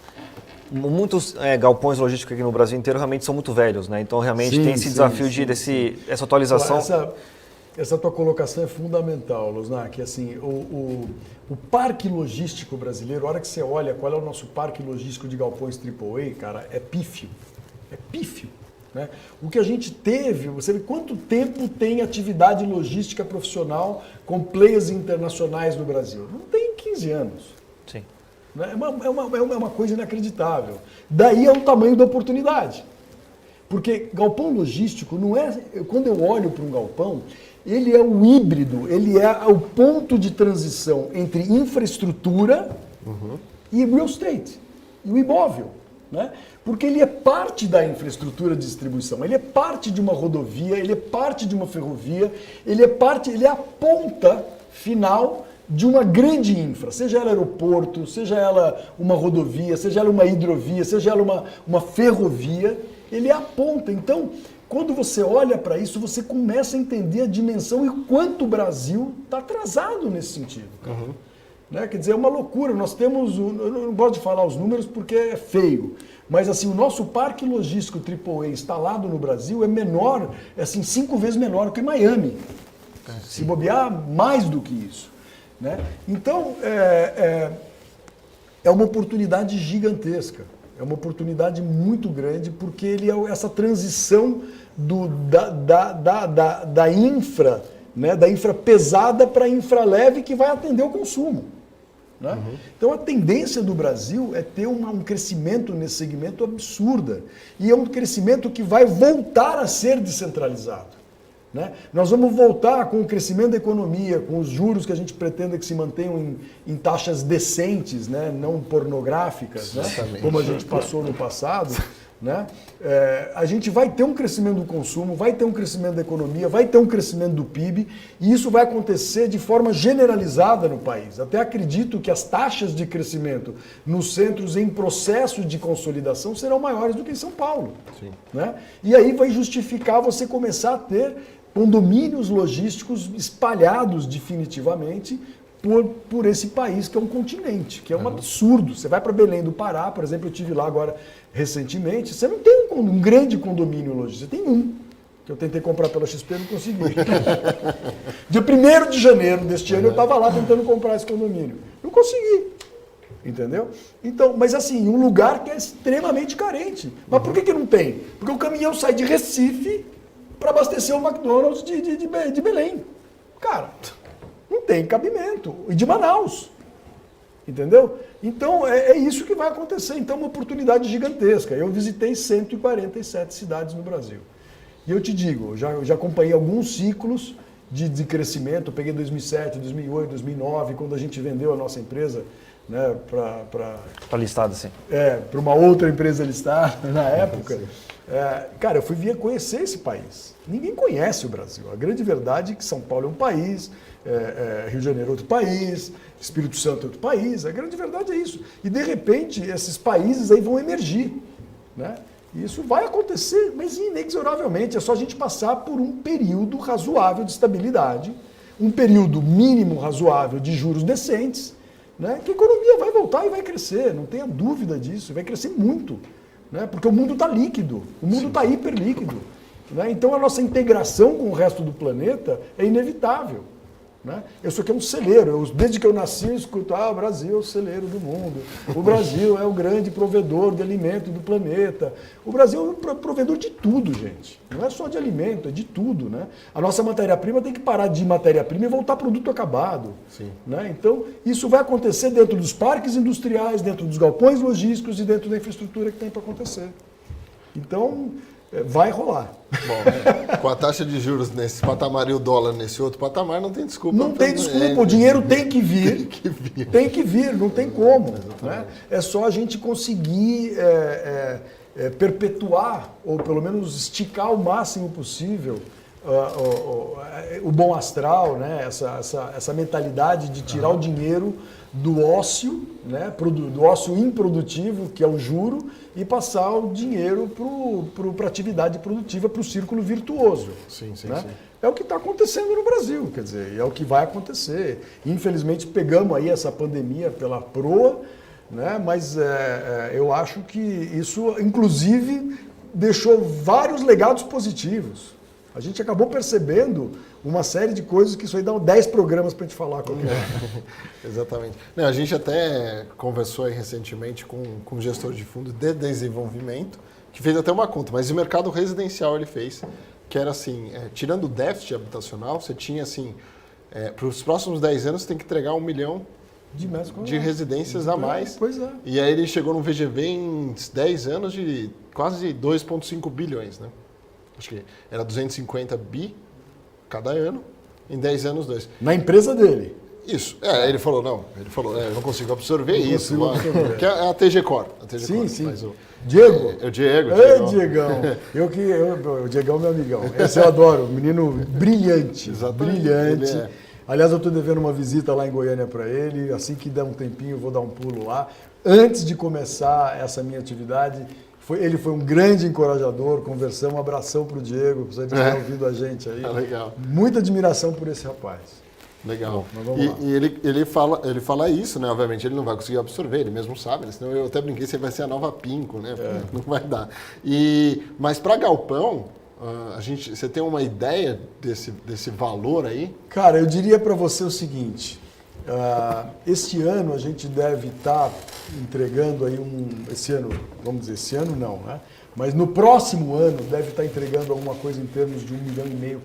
muitos galpões logísticos aqui no Brasil inteiro realmente são muito velhos, né? Então realmente tem esse desafio dessa atualização. Essa tua colocação é fundamental, Losnak. Assim, o parque logístico brasileiro, a hora que você olha qual é o nosso parque logístico de galpões AAA, cara, é pífio. É pífio. Né? O que a gente teve, você vê quanto tempo tem atividade logística profissional com players internacionais no Brasil? Não tem 15 anos. Sim. É uma coisa inacreditável. Daí é o tamanho da oportunidade. Porque galpão logístico não é... Quando eu olho para um galpão, ele é o híbrido, ele é o ponto de transição entre infraestrutura e real estate, e o imóvel. Né? Porque ele é parte da infraestrutura de distribuição, ele é parte de uma rodovia, ele é parte de uma ferrovia, ele é a ponta final de uma grande infra, seja ela aeroporto, seja ela uma rodovia, seja ela uma hidrovia, seja ela uma ferrovia, ele é a ponta. Então, quando você olha para isso, você começa a entender a dimensão e o quanto o Brasil está atrasado nesse sentido. Né? Quer dizer, é uma loucura. Nós temos, eu não gosto de falar os números porque é feio, mas assim, o nosso parque logístico AAA instalado no Brasil é menor, assim, 5 vezes menor que Miami. Se bobear, mais do que isso. Né? Então, é uma oportunidade gigantesca, é uma oportunidade muito grande, porque ele é essa transição da infra, né? Da infra pesada para a infra leve que vai atender o consumo. Né? Então, a tendência do Brasil é ter um crescimento nesse segmento absurda, e é um crescimento que vai voltar a ser descentralizado. Né? Nós vamos voltar com o crescimento da economia, com os juros que a gente pretende que se mantenham em taxas decentes, né? Não pornográficas, né? Como a gente passou no passado. Né? A gente vai ter um crescimento do consumo, vai ter um crescimento da economia, vai ter um crescimento do PIB, e isso vai acontecer de forma generalizada no país. Até acredito que as taxas de crescimento nos centros em processo de consolidação serão maiores do que em São Paulo. Sim. Né? E aí vai justificar você começar a ter condomínios logísticos espalhados definitivamente por esse país que é um continente, que é um absurdo. Você vai para Belém do Pará, por exemplo, eu estive lá agora recentemente, você não tem um grande condomínio logístico, você tem um, que eu tentei comprar pela XP e não consegui. Dia 1º de janeiro deste ano eu estava lá tentando comprar esse condomínio. Não consegui. Entendeu? Então, mas assim, um lugar que é extremamente carente. Mas por que não tem? Porque o caminhão sai de Recife para abastecer o McDonald's de Belém. Cara, não tem cabimento. E de Manaus. Entendeu? Então, é isso que vai acontecer. Então, uma oportunidade gigantesca. Eu visitei 147 cidades no Brasil. E eu te digo, eu já acompanhei alguns ciclos de crescimento. Eu peguei 2007, 2008, 2009, quando a gente vendeu a nossa empresa, né, Para listado, assim. para uma outra empresa listada na época. Cara, eu fui vir conhecer esse país. Ninguém conhece o Brasil. A grande verdade é que São Paulo é um país, Rio de Janeiro é outro país, Espírito Santo é outro país. A grande verdade é isso. E, de repente, esses países aí vão emergir. Né? E isso vai acontecer, mas inexoravelmente. É só a gente passar por um período razoável de estabilidade, um período mínimo razoável de juros decentes, né? Que a economia vai voltar e vai crescer, não tenha dúvida disso, vai crescer muito. Né? Porque o mundo está líquido, o mundo está hiperlíquido. Né? Então a nossa integração com o resto do planeta é inevitável. Né? Eu sou aqui um celeiro, desde que eu nasci eu escuto, o Brasil é o celeiro do mundo, o Brasil é o grande provedor de alimento do planeta. O Brasil é um provedor de tudo, gente. Não é só de alimento, é de tudo. Né? A nossa matéria-prima tem que parar de matéria-prima e voltar produto acabado. Sim. Né? Então, isso vai acontecer dentro dos parques industriais, dentro dos galpões logísticos e dentro da infraestrutura que tem para acontecer. Então, vai rolar. Bom, com a taxa de juros nesse patamar e o dólar nesse outro patamar, não tem desculpa. Não tem desculpa, o dinheiro tem que vir. Tem que vir, não tem como. Né? É só a gente conseguir perpetuar, ou pelo menos esticar o máximo possível o bom astral, né? essa mentalidade de tirar o dinheiro do ócio, né? Do ócio improdutivo, que é o juro, e passar o dinheiro para a atividade produtiva, para o círculo virtuoso. Sim, sim, né? sim. É o que está acontecendo no Brasil, quer dizer, é o que vai acontecer. Infelizmente, pegamos aí essa pandemia pela proa, né? Mas eu acho que isso, inclusive, deixou vários legados positivos. A gente acabou percebendo uma série de coisas que isso aí dá 10 programas para a gente falar qualquer hora. Exatamente. Não, a gente até conversou aí recentemente com um gestor de fundo de desenvolvimento, que fez até uma conta, mas o mercado residencial ele fez, que era assim, tirando o déficit habitacional, você tinha assim, para os próximos 10 anos você tem que entregar 1 milhão de residências a mais. Pois é. E aí ele chegou no VGV em 10 anos de quase 2,5 bilhões, né? Acho que era 250 bi cada ano, em 10 anos, 2. Na empresa dele. Isso. Ele falou, eu não consigo absorver isso. Que é a TG Core. Sim, sim. Mas Diego. É o Diego. Ei, Diegão. O Diegão é meu amigão. Esse eu adoro, menino brilhante. Exatamente. Brilhante. Aliás, eu estou devendo uma visita lá em Goiânia para ele. Assim que der um tempinho, eu vou dar um pulo lá. Antes de começar essa minha atividade, ele foi um grande encorajador, conversamos, um abração para o Diego, se ele estiver ouvindo a gente aí. Legal. Muita admiração por esse rapaz. Legal. Bom, vamos lá. E ele fala isso, né? Obviamente ele não vai conseguir absorver, ele mesmo sabe, né? Senão eu até brinquei se ele vai ser a nova Pinco, né? Não vai dar. Mas para galpão, você tem uma ideia desse valor aí? Cara, eu diria para você o seguinte, este ano a gente deve estar entregando aí esse ano não, né? Mas no próximo ano deve estar entregando alguma coisa em termos de 1,5 milhão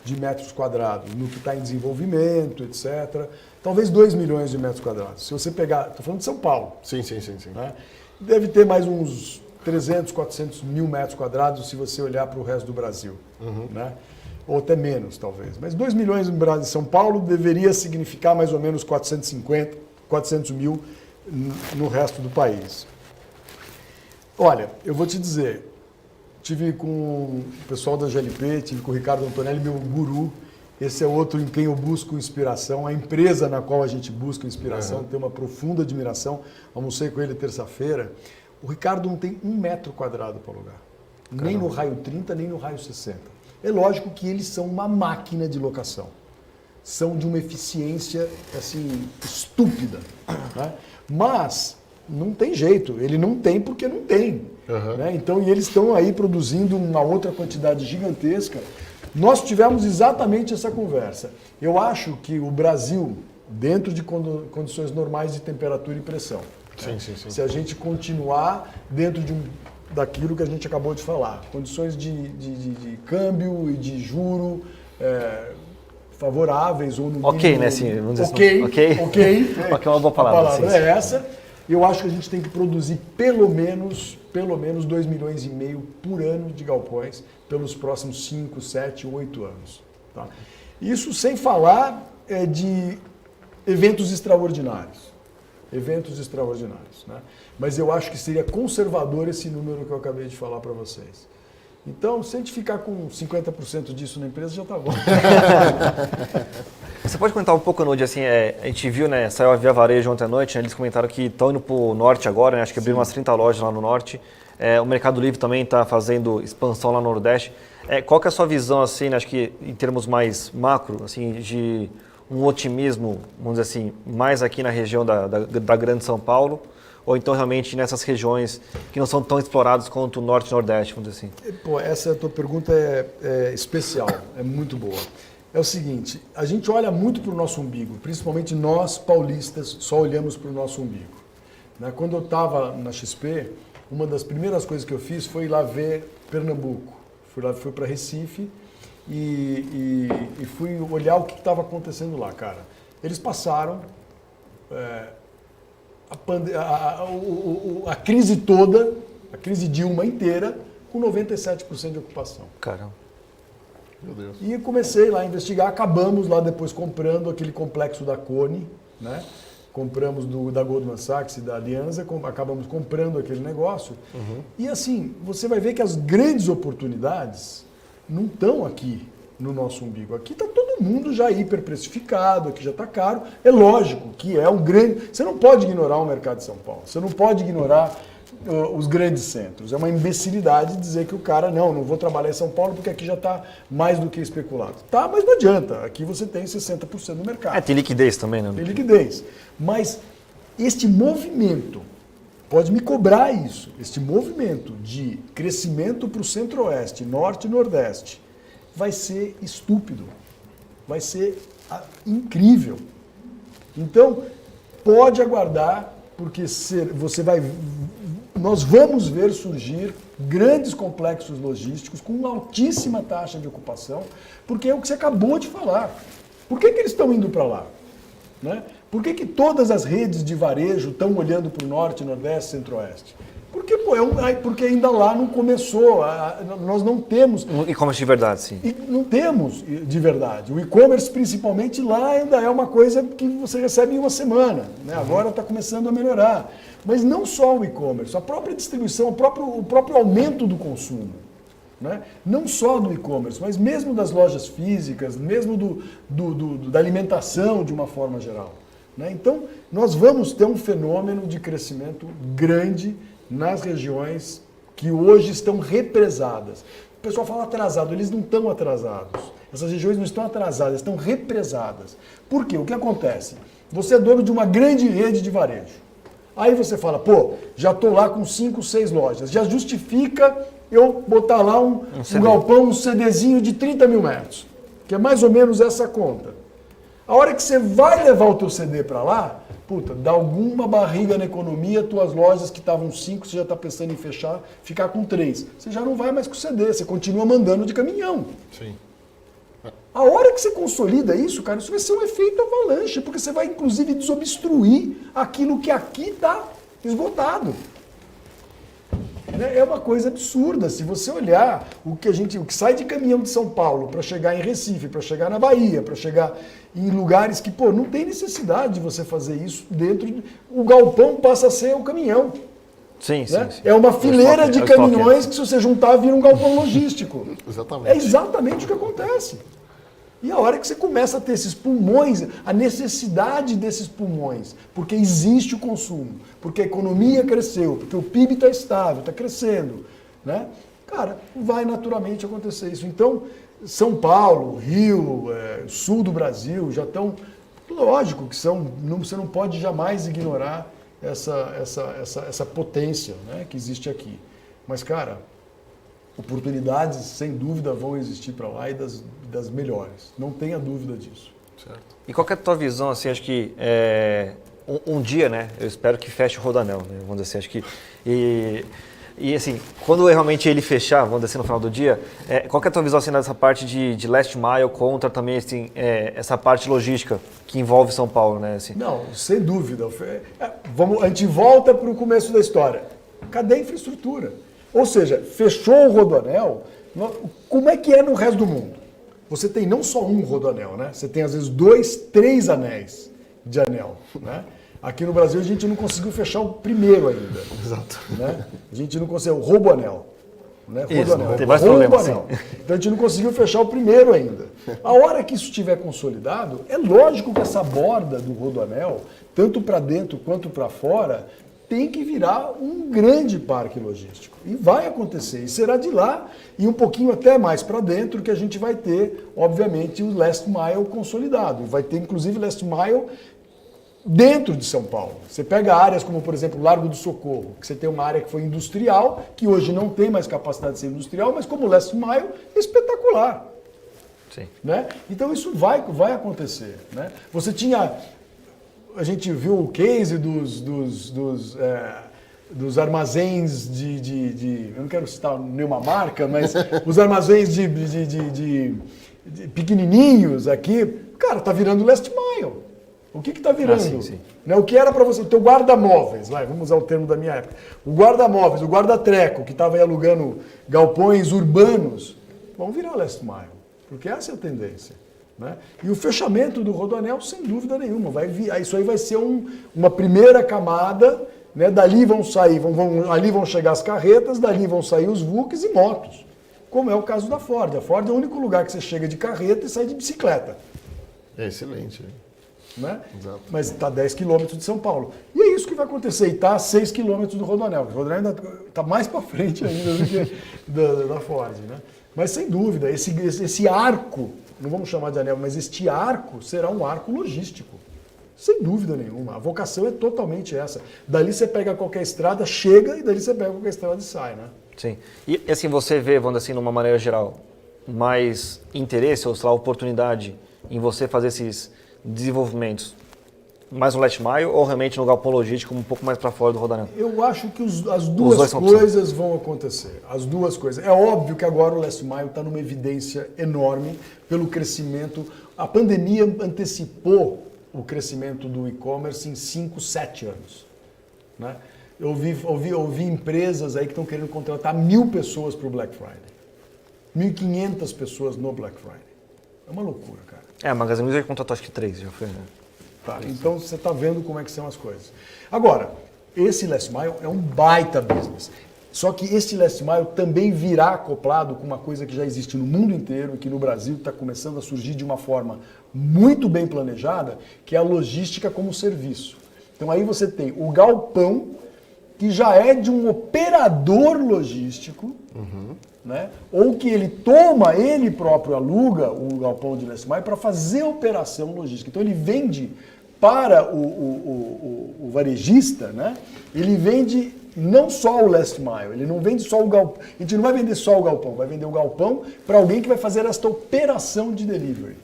de metros quadrados, no que está em desenvolvimento, etc. Talvez 2 milhões de metros quadrados. Se você pegar, estou falando de São Paulo. Sim. Né? Deve ter mais uns 300, 400 mil metros quadrados se você olhar para o resto do Brasil. Né? ou até menos, talvez. Mas 2 milhões em São Paulo deveria significar mais ou menos 400 mil no resto do país. Olha, eu vou te dizer, tive com o pessoal da GLP, tive com o Ricardo Antonelli, meu guru. Esse é outro em quem eu busco inspiração, a empresa na qual a gente busca inspiração, tenho uma profunda admiração. Almocei com ele terça-feira. O Ricardo não tem 1 metro quadrado para alugar. Nem no raio 30, nem no raio 60. É lógico que eles são uma máquina de locação. São de uma eficiência, assim, estúpida. Né? Mas não tem jeito. Ele não tem porque não tem. Né? Então, e eles estão aí produzindo uma outra quantidade gigantesca. Nós tivemos exatamente essa conversa. Eu acho que o Brasil, dentro de condições normais de temperatura e pressão, Sim. se a gente continuar dentro daquilo que a gente acabou de falar, condições de câmbio e de juro favoráveis ou no mínimo... Ok, né? Sim, vamos dizer Ok. Ok, é uma boa palavra. A palavra sim. é essa. Eu acho que a gente tem que produzir pelo menos 2,5 milhões por ano de galpões pelos próximos 5, 7, 8 anos. Tá? Isso sem falar de eventos extraordinários. Né? Mas eu acho que seria conservador esse número que eu acabei de falar para vocês. Então, se a gente ficar com 50% disso na empresa, já está bom. Você pode comentar um pouco, Nudi, assim, a gente viu, né, saiu a Via Varejo ontem à noite, né, eles comentaram que estão indo para o norte agora, né, acho que abriram umas 30 lojas lá no norte. O Mercado Livre também está fazendo expansão lá no Nordeste. Qual que é a sua visão, assim, né, acho que em termos mais macro, assim, de um otimismo, vamos dizer assim, mais aqui na região da Grande São Paulo, ou então realmente nessas regiões que não são tão exploradas quanto o Norte e Nordeste, vamos dizer assim? Pô, essa tua pergunta é especial, é muito boa. É o seguinte, a gente olha muito para o nosso umbigo, principalmente nós paulistas só olhamos para o nosso umbigo. Né? Quando eu estava na XP, uma das primeiras coisas que eu fiz foi ir lá ver Pernambuco. Fui para Recife e fui olhar o que estava acontecendo lá, cara. Eles passaram a crise toda, a crise Dilma inteira, com 97% de ocupação. Caramba. Meu Deus. E comecei lá a investigar, acabamos lá depois comprando aquele complexo da Cone, né? Compramos da Goldman Sachs e da Aliança, acabamos comprando aquele negócio. E assim, você vai ver que as grandes oportunidades não estão aqui no nosso umbigo. Aqui está todo mundo já hiperprecificado, aqui já está caro. É lógico que é um grande... Você não pode ignorar o mercado de São Paulo, você não pode ignorar os grandes centros. É uma imbecilidade dizer que o cara, não vou trabalhar em São Paulo porque aqui já está mais do que especulado. Tá, mas não adianta. Aqui você tem 60% do mercado. Tem liquidez também, né? Tem liquidez. Mas este movimento, pode me cobrar isso, este movimento de crescimento para o Centro-Oeste, Norte e Nordeste, vai ser estúpido. Vai ser incrível. Então, pode aguardar, porque nós vamos ver surgir grandes complexos logísticos com altíssima taxa de ocupação, porque é o que você acabou de falar. Por que eles estão indo para lá? Né? Por que todas as redes de varejo estão olhando para o Norte, Nordeste, Centro-Oeste? Porque ainda lá não começou, nós não temos... E-commerce de verdade, sim. E não temos de verdade. O e-commerce, principalmente lá, ainda é uma coisa que você recebe em uma semana. Né? Agora está começando a melhorar. Mas não só o e-commerce, a própria distribuição, o próprio aumento do consumo. Né? Não só do e-commerce, mas mesmo das lojas físicas, mesmo da alimentação de uma forma geral. Né? Então, nós vamos ter um fenômeno de crescimento grande nas regiões que hoje estão represadas. O pessoal fala atrasado, eles não estão atrasados. Essas regiões não estão atrasadas, estão represadas. Por quê? O que acontece? Você é dono de uma grande rede de varejo. Aí você fala, já estou lá com 5, 6 lojas. Já justifica eu botar lá um galpão, um CDzinho de 30 mil metros. Que é mais ou menos essa conta. A hora que você vai levar o teu CD para lá, dá alguma barriga na economia, tuas lojas que estavam 5, você já está pensando em fechar, ficar com 3. Você já não vai mais com o CD, você continua mandando de caminhão. Sim. A hora que você consolida isso, cara, isso vai ser um efeito avalanche, porque você vai, inclusive, desobstruir aquilo que aqui está esgotado. né? É uma coisa absurda. Se você olhar o que sai de caminhão de São Paulo para chegar em Recife, para chegar na Bahia, para chegar em lugares que, pô, não tem necessidade de você fazer isso dentro. O galpão passa a ser o caminhão. Sim, Né? sim. É uma fileira de o estoque, caminhões que, se você juntar, vira um galpão logístico. Exatamente. É exatamente o que acontece. E a hora que você começa a ter esses pulmões, a necessidade desses pulmões, porque existe o consumo, porque a economia cresceu, porque o PIB está estável, está crescendo, né? Cara, vai naturalmente acontecer isso. Então, São Paulo, Rio, sul do Brasil já estão... Lógico que você não pode jamais ignorar essa potência, né, que existe aqui. Mas, cara, oportunidades, sem dúvida, vão existir para lá e das melhores. Não tenha dúvida disso. Certo. E qual que é a tua visão, assim, acho que um dia, né, eu espero que feche o Rodoanel, né, vamos dizer assim, acho que... E assim, quando realmente ele fechar, vamos dizer assim, no final do dia, qual que é a tua visão assim, nessa parte de last mile contra também assim, essa parte logística que envolve São Paulo, né? Assim? Não, sem dúvida. A gente volta para o começo da história. Cadê a infraestrutura? Ou seja, fechou o Rodoanel, como é que é no resto do mundo? Você tem não só um Rodoanel, né? Você tem às vezes 2, 3 anéis de anel, né? Aqui no Brasil a gente não conseguiu fechar o primeiro ainda. Exato. Né? A gente não conseguiu, o Roboanel. Né? Isso, Rodoanel. tem mais problemas, sim. Então a gente não conseguiu fechar o primeiro ainda. A hora que isso estiver consolidado, é lógico que essa borda do Rodoanel, tanto para dentro quanto para fora, tem que virar um grande parque logístico. E vai acontecer. E será de lá e um pouquinho até mais para dentro que a gente vai ter, obviamente, o last mile consolidado. Vai ter, inclusive, last mile dentro de São Paulo. Você pega áreas como, por exemplo, o Largo do Socorro, que você tem uma área que foi industrial, que hoje não tem mais capacidade de ser industrial, mas como last mile, é espetacular. Sim. Né? Então isso vai acontecer. Né? Você tinha... A gente viu o case dos armazéns eu não quero citar nenhuma marca, mas os armazéns de pequenininhos aqui, cara, tá virando last mile. O que está virando? Sim, sim. Né? O que era para você, o teu guarda-móveis, vamos usar o termo da minha época, o guarda-móveis, o guarda-treco, que estava aí alugando galpões urbanos, vão virar last mile, porque essa é a tendência. Né? E o fechamento do Rodoanel, sem dúvida nenhuma, isso aí vai ser uma primeira camada, né? Dali vão sair, ali vão chegar as carretas, dali vão sair os VUCs e motos, como é o caso da Ford. A Ford é o único lugar que você chega de carreta e sai de bicicleta. É excelente. Né? Exato. Mas está a 10 quilômetros de São Paulo. E é isso que vai acontecer. E está a 6 quilômetros do Rodoanel. O Rodoanel ainda está mais para frente ainda do que da Ford. Né? Mas sem dúvida, esse arco, não vamos chamar de anel, mas este arco será um arco logístico. Sem dúvida nenhuma. A vocação é totalmente essa. Dali você pega qualquer estrada, chega, e dali você pega qualquer estrada e sai. Né? Sim. E assim, você vê, vamos assim, de uma maneira geral, mais interesse ou, sei lá, oportunidade em você fazer esses desenvolvimentos mais no last mile ou realmente no galpão logístico um pouco mais para fora do Rodoanel? Eu acho que as duas coisas vão acontecer. As duas coisas. É óbvio que agora o last mile está numa evidência enorme pelo crescimento. A pandemia antecipou o crescimento do e-commerce em 5, 7 anos. Né? Eu ouvi empresas aí que estão querendo contratar 1.000 pessoas para o Black Friday. 1.500 pessoas no Black Friday. É uma loucura, cara. A Magazine Luiza já contratou acho que 3, já foi, né? Tá, então você está vendo como é que são as coisas. Agora, esse last mile é um baita business. Só que esse last mile também virá acoplado com uma coisa que já existe no mundo inteiro e que no Brasil está começando a surgir de uma forma muito bem planejada, que é a logística como serviço. Então aí você tem o galpão, que já é de um operador logístico, né? Ou que ele próprio aluga o galpão de last mile para fazer a operação logística. Então ele vende para o varejista, né? Ele vende não só o last mile, ele não vende só o galpão. A gente não vai vender só o galpão, vai vender o galpão para alguém que vai fazer esta operação de delivery.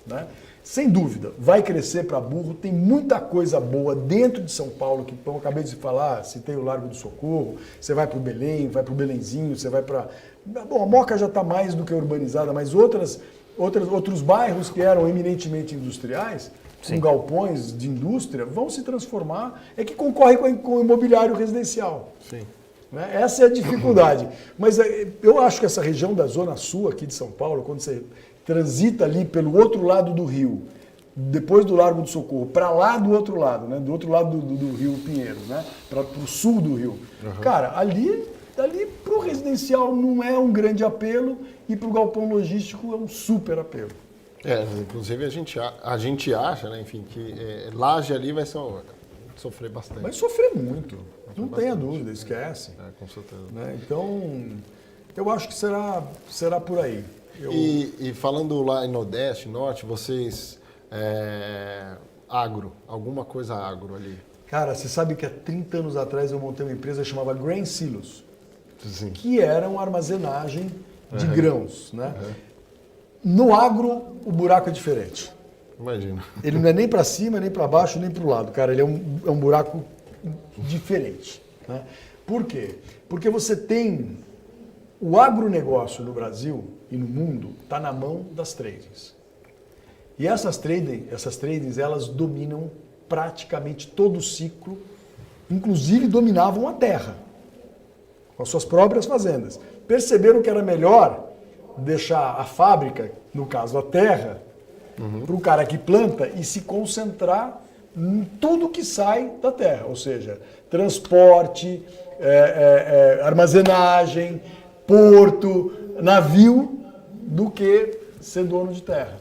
Né? Sem dúvida, vai crescer para burro, tem muita coisa boa dentro de São Paulo, que eu acabei de falar, citei o Largo do Socorro, você vai para o Belém, vai para o Belenzinho, você vai para... Bom, a Moca já está mais do que urbanizada, mas outros bairros que eram eminentemente industriais, com galpões de indústria, vão se transformar, é que concorre com o imobiliário residencial. Sim. Né? Essa é a dificuldade. Mas eu acho que essa região da Zona Sul aqui de São Paulo, quando você transita ali pelo outro lado do rio, depois do Largo do Socorro, para lá do outro lado, né? Do outro lado do Rio Pinheiros, né? Para o sul do rio. Cara, ali para o residencial não é um grande apelo e para o galpão logístico é um super apelo. Inclusive a gente acha, né, enfim, que Laje ali vai sofrer bastante. Vai sofrer muito, não tenha dúvida, esquece. Com certeza. Né? Então, eu acho que será por aí. E falando lá em Nordeste, Norte, vocês... agro, alguma coisa agro ali. Cara, você sabe que há 30 anos atrás eu montei uma empresa chamada Grain Silos, Sim. que era uma armazenagem de grãos. Né? No agro, o buraco é diferente. Imagina. Ele não é nem para cima, nem para baixo, nem para o lado. Cara, ele é um buraco diferente. Né? Por quê? Porque você tem... O agronegócio no Brasil e no mundo está na mão das tradings. E essas tradings, elas dominam praticamente todo o ciclo, inclusive dominavam a terra, com as suas próprias fazendas. Perceberam que era melhor deixar a fábrica, no caso a terra, para o cara que planta e se concentrar em tudo que sai da terra, ou seja, transporte, armazenagem, porto, navio, do que ser dono de terra.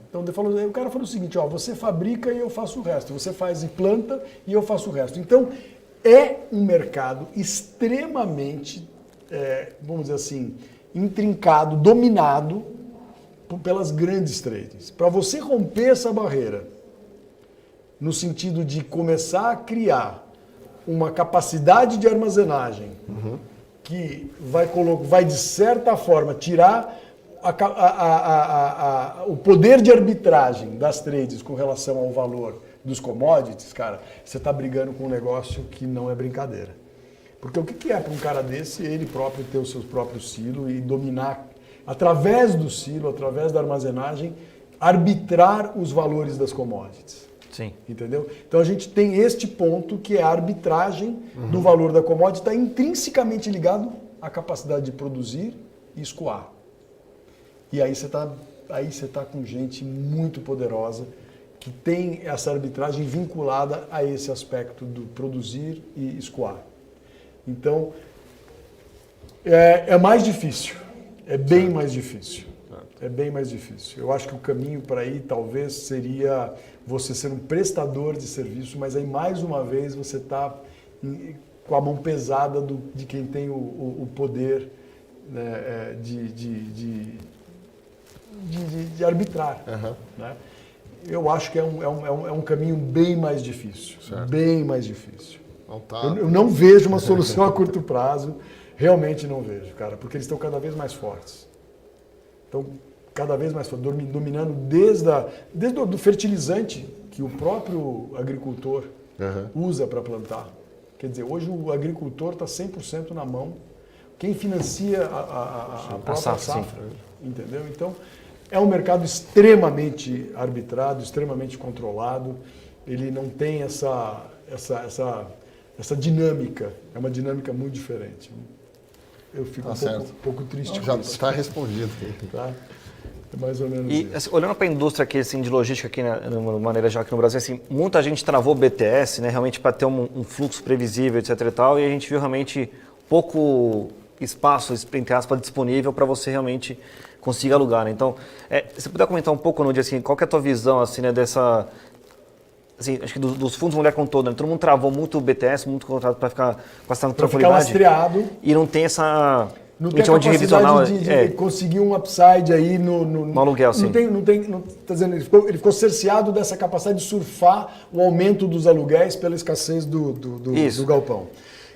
Então o cara falou o seguinte, você fabrica e eu faço o resto, você faz e planta e eu faço o resto. Então é um mercado extremamente, vamos dizer assim, intrincado, dominado pelas grandes trades. Para você romper essa barreira, no sentido de começar a criar uma capacidade de armazenagem que vai de certa forma tirar o poder de arbitragem das trades com relação ao valor dos commodities, cara, você está brigando com um negócio que não é brincadeira. Porque o que é para um cara desse, ele próprio ter os seus próprios silos e dominar, através do silo, através da armazenagem, arbitrar os valores das commodities. Sim. Entendeu? Então a gente tem este ponto que é a arbitragem do valor da commodity, está intrinsecamente ligado à capacidade de produzir e escoar. E aí você tá com gente muito poderosa que tem essa arbitragem vinculada a esse aspecto do produzir e escoar. Então, é mais difícil, é bem mais difícil. É bem mais difícil. Eu acho que o caminho para aí talvez seria você ser um prestador de serviço, mas aí mais uma vez você está com a mão pesada de quem tem o poder, né, de arbitrar. Né? Eu acho que é um caminho bem mais difícil. Certo. Bem mais difícil. Tá. Eu não vejo uma solução a curto prazo, realmente não vejo, cara, porque eles estão cada vez mais fortes. Então, cada vez mais fortes, dominando desde o fertilizante que o próprio agricultor usa para plantar. Quer dizer, hoje o agricultor está 100% na mão. Quem financia a própria safra, entendeu? Então, é um mercado extremamente arbitrado, extremamente controlado. Ele não tem essa dinâmica. É uma dinâmica muito diferente. Eu fico um pouco triste já com isso. está respondido. Tá? É mais ou menos isso. Assim, olhando para a indústria aqui, assim, de logística aqui, de uma maneira geral aqui no Brasil, assim, muita gente travou o BTS, né, realmente para ter um fluxo previsível, etc e tal, e a gente viu realmente pouco espaço, entre aspas, disponível para você realmente conseguir alugar. Né? Então, se você puder comentar um pouco, Nudi, assim, qual que é a tua visão assim, né, dessa... Assim, acho que dos fundos mulher como todo, né? Todo mundo travou muito o BTS, muito contrato para ficar com essa tranquilidade. Lastreado. E não tem essa... Não tem a capacidade de conseguir um upside aí no aluguel, sim. Tá dizendo, ele ficou cerceado dessa capacidade de surfar o aumento dos aluguéis pela escassez do galpão.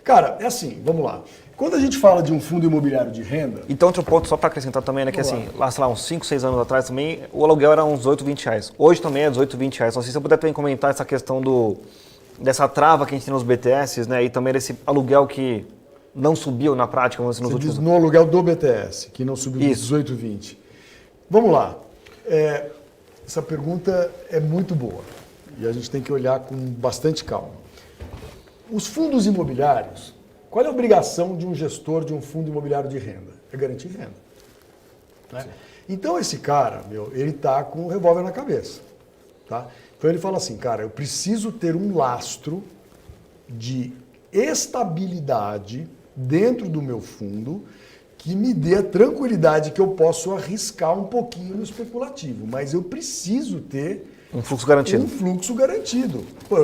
Cara, é assim, vamos lá. Quando a gente fala de um fundo imobiliário de renda... Então, outro ponto, só para acrescentar também, né, que assim, lá, sei lá, uns 5, 6 anos atrás também, o aluguel era uns 18, 20 reais. Hoje também é 18, 20 reais. Então, se você puder também comentar essa questão dessa trava que a gente tem nos BTS, né, e também desse aluguel que não subiu na prática, vamos dizer, nos últimos anos. No aluguel do BTS, que não subiu de 18, 20. Vamos lá. Essa pergunta é muito boa e a gente tem que olhar com bastante calma. Os fundos imobiliários, Qual é a obrigação de um gestor de um fundo imobiliário de renda? É garantir renda. Né? Então esse cara, ele está com um revólver na cabeça. Tá? Então ele fala assim, cara, eu preciso ter um lastro de estabilidade dentro do meu fundo que me dê a tranquilidade que eu posso arriscar um pouquinho no especulativo, mas eu preciso ter um fluxo garantido. Um fluxo garantido. Pô,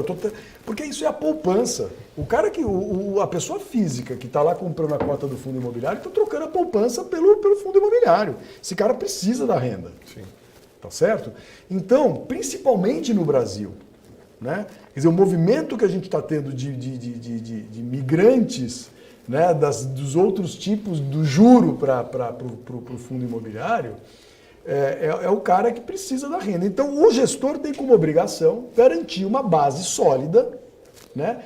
porque isso é a poupança. O cara que a pessoa física que está lá comprando a cota do fundo imobiliário está trocando a poupança pelo fundo imobiliário. Esse cara precisa da renda. Sim. Tá certo? Então, principalmente no Brasil, né? Quer dizer, o movimento que a gente está tendo de migrantes, né, dos outros tipos do juro para o fundo imobiliário, é o cara que precisa da renda. Então, o gestor tem como obrigação garantir uma base sólida, né,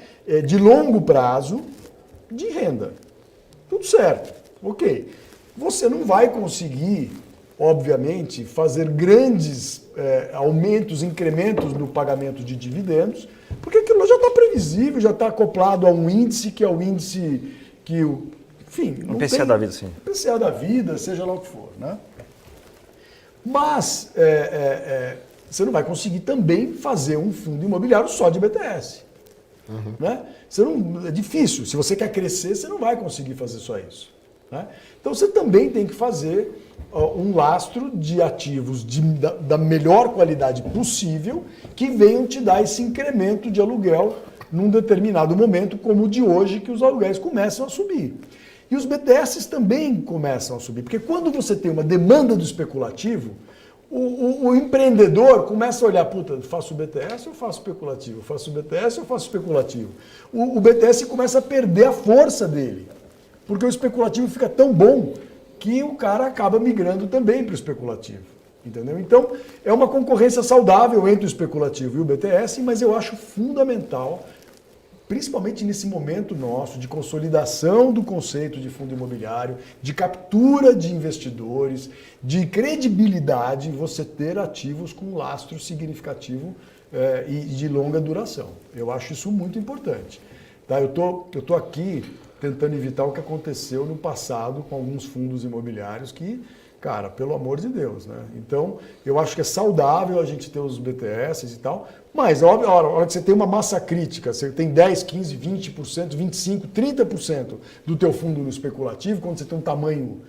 de longo prazo de renda. Tudo certo, ok. Você não vai conseguir, obviamente, fazer grandes aumentos, incrementos no pagamento de dividendos, porque aquilo já está previsível, já está acoplado a um índice, que é o índice que, enfim... O PCA da vida, sim. O PCA da vida, seja lá o que for, né? Mas você não vai conseguir também fazer um fundo imobiliário só de BTS. Uhum. Né? É difícil. Se você quer crescer, você não vai conseguir fazer só isso. Né? Então você também tem que fazer um lastro de ativos da melhor qualidade possível que venham te dar esse incremento de aluguel num determinado momento, como o de hoje, que os aluguéis começam a subir. E os BTS também começam a subir, porque quando você tem uma demanda do especulativo, o empreendedor começa a olhar, puta, faço BTS ou faço especulativo? Faço BTS ou faço especulativo? O BTS começa a perder a força dele, porque o especulativo fica tão bom que o cara acaba migrando também para o especulativo. Entendeu? Então, é uma concorrência saudável entre o especulativo e o BTS, mas eu acho fundamental, principalmente nesse momento nosso de consolidação do conceito de fundo imobiliário, de captura de investidores, de credibilidade, você ter ativos com lastro significativo e de longa duração. Eu acho isso muito importante. Tá? Eu tô aqui tentando evitar o que aconteceu no passado com alguns fundos imobiliários que, cara, pelo amor de Deus, né? Então, eu acho que é saudável a gente ter os BTS e tal, mas, óbvio, a hora que você tem uma massa crítica, você tem 10, 15, 20%, 25%, 30% do teu fundo no especulativo, quando você tem um tamanho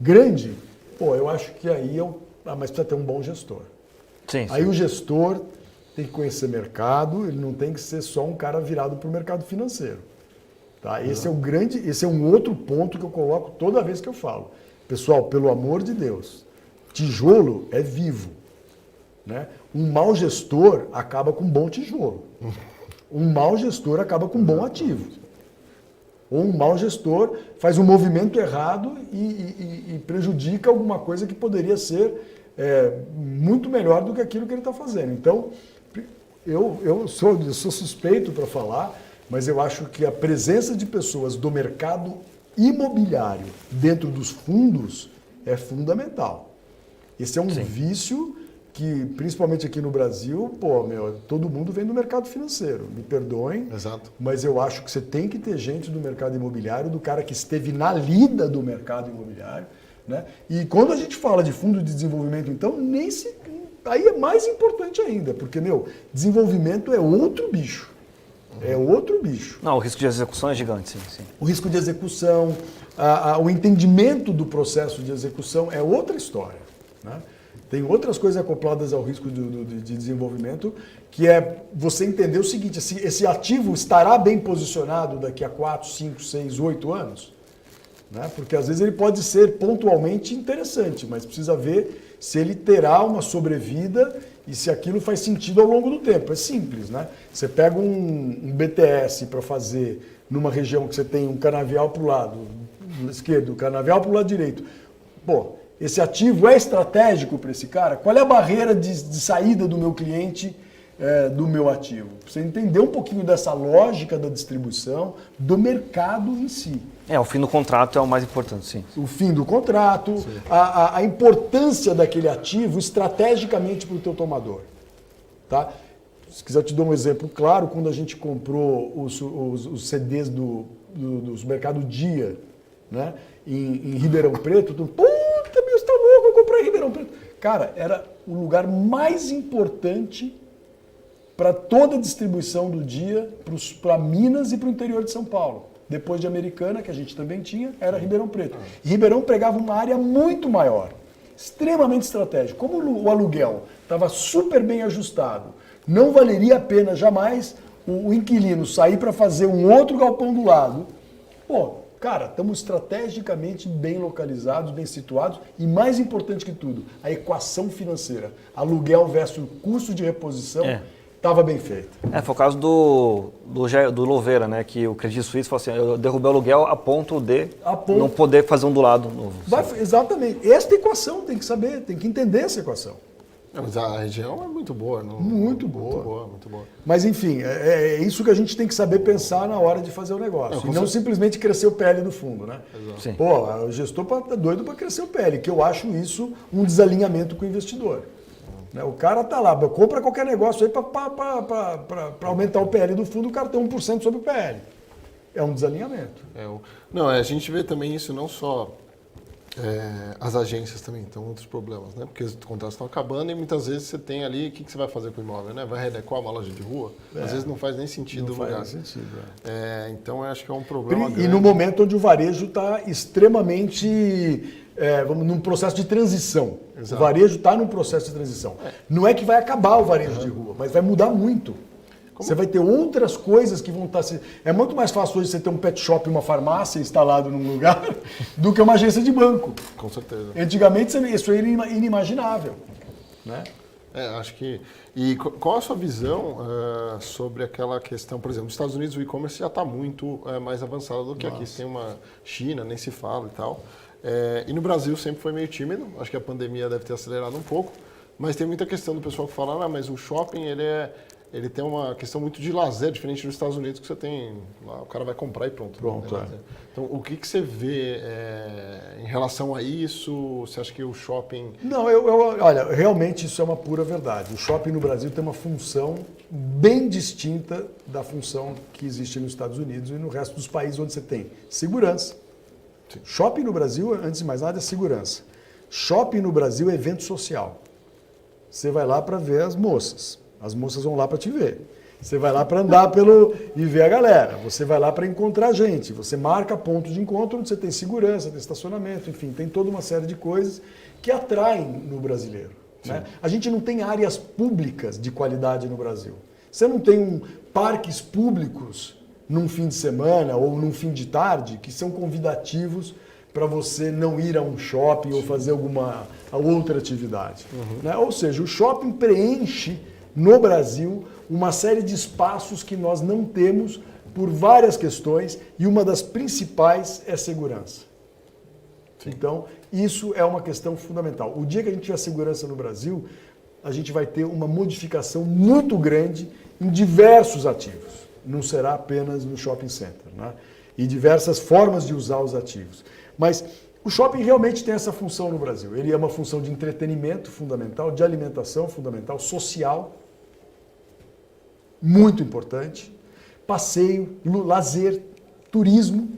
grande, pô, eu acho que aí mas precisa ter um bom gestor. Sim, aí sim. O gestor tem que conhecer mercado, ele não tem que ser só um cara virado para o mercado financeiro. Tá? Esse é um outro ponto que eu coloco toda vez que eu falo. Pessoal, pelo amor de Deus, tijolo é vivo. Né? Um mau gestor acaba com um bom tijolo. Um mau gestor acaba com um bom ativo. Ou um mau gestor faz um movimento errado e prejudica alguma coisa que poderia ser muito melhor do que aquilo que ele está fazendo. Então, eu sou suspeito para falar, mas eu acho que a presença de pessoas do mercado imobiliário dentro dos fundos é fundamental. Esse é um vício que, principalmente aqui no Brasil, todo mundo vem do mercado financeiro. Me perdoem, Exato. Mas eu acho que você tem que ter gente do mercado imobiliário, do cara que esteve na lida do mercado imobiliário. Né? E quando a gente fala de fundo de desenvolvimento, então, aí é mais importante ainda, porque, desenvolvimento é outro bicho. É outro bicho. Não, o risco de execução é gigante, sim. O risco de execução, o entendimento do processo de execução é outra história. Né? Tem outras coisas acopladas ao risco de desenvolvimento, que é você entender o seguinte, esse ativo estará bem posicionado daqui a 4, 5, 6, 8 anos? Né? Porque às vezes ele pode ser pontualmente interessante, mas precisa ver se ele terá uma sobrevida e se aquilo faz sentido ao longo do tempo. É simples, né? Você pega um BTS para fazer numa região que você tem um canavial para o lado esquerdo, um canavial para o lado direito. Pô, esse ativo é estratégico para esse cara? Qual é a barreira de saída do meu cliente do meu ativo? Você entender um pouquinho dessa lógica da distribuição, do mercado em si. O fim do contrato é o mais importante, sim. O fim do contrato, a importância daquele ativo estrategicamente para o teu tomador. Tá? Se quiser, eu te dou um exemplo claro. Quando a gente comprou os CDs do Mercado Dia, né, em Ribeirão Preto, puta, meu, você tá louco, eu comprei em Ribeirão Preto. Cara, era o lugar mais importante para toda a distribuição do dia para Minas e para o interior de São Paulo. Depois de Americana, que a gente também tinha, era Ribeirão Preto. E Ribeirão pregava uma área muito maior, extremamente estratégica. Como o aluguel estava super bem ajustado, não valeria a pena jamais o inquilino sair para fazer um outro galpão do lado. Pô, cara, estamos estrategicamente bem localizados, bem situados e, mais importante que tudo, a equação financeira, aluguel versus custo de reposição, estava bem feita. Foi o caso do Louveira, né? Que o Credit Suisse falou assim, eu derrubei o aluguel a ponto de não poder fazer um do lado novo. Exatamente. Esta equação tem que saber, tem que entender essa equação. Mas a região é muito boa. Muito boa. Muito boa. Mas enfim, é isso que a gente tem que saber pensar na hora de fazer o negócio. E não simplesmente crescer o PL do fundo, né? Sim. Pô, o gestor tá doido para crescer o PL, que eu acho isso um desalinhamento com o investidor. O cara tá lá, compra qualquer negócio aí para aumentar o PL do fundo, o cara tem 1% sobre o PL. É um desalinhamento. A gente vê também isso não só... as agências também estão outros problemas, né? Porque os contratos estão acabando e muitas vezes você tem ali, o que você vai fazer com o imóvel, né? Vai readequar uma loja de rua? Às vezes não faz nem sentido. Não faz sentido. Então eu acho que é um problema grande. E no momento onde o varejo está extremamente... num processo de transição. Exato. O varejo está num processo de transição. Não é que vai acabar o varejo de rua, mas vai mudar muito. Você vai ter outras coisas que vão estar... É muito mais fácil hoje você ter um pet shop e uma farmácia instalado num lugar do que uma agência de banco. Com certeza. Antigamente isso era inimaginável. Né? Acho que... E qual a sua visão sobre aquela questão, por exemplo, nos Estados Unidos o e-commerce já está muito mais avançado do que aqui. Você tem uma China, nem se fala e tal. E no Brasil sempre foi meio tímido, acho que a pandemia deve ter acelerado um pouco, mas tem muita questão do pessoal que fala, mas o shopping ele tem uma questão muito de lazer, diferente dos Estados Unidos, que você tem, lá, o cara vai comprar e pronto. Então, o que você vê em relação a isso? Você acha que o shopping... Não, olha, realmente isso é uma pura verdade. O shopping no Brasil tem uma função bem distinta da função que existe nos Estados Unidos e no resto dos países onde você tem segurança. Sim. Shopping no Brasil, antes de mais nada, é segurança. Shopping no Brasil é evento social. Você vai lá para ver as moças. As moças vão lá para te ver. Você vai lá para andar e ver a galera. Você vai lá para encontrar gente. Você marca pontos de encontro onde você tem segurança, tem estacionamento, enfim, tem toda uma série de coisas que atraem no brasileiro. Né? A gente não tem áreas públicas de qualidade no Brasil. Você não tem parques públicos num fim de semana ou num fim de tarde que são convidativos para você não ir a um shopping ou fazer alguma outra atividade. Né? Ou seja, o shopping preenche no Brasil uma série de espaços que nós não temos por várias questões e uma das principais é segurança. Sim. Então, isso é uma questão fundamental. O dia que a gente tiver segurança no Brasil, a gente vai ter uma modificação muito grande em diversos ativos. Não será apenas no shopping center, né? E diversas formas de usar os ativos. Mas o shopping realmente tem essa função no Brasil. Ele é uma função de entretenimento fundamental, de alimentação fundamental, social, muito importante, passeio, lazer, turismo.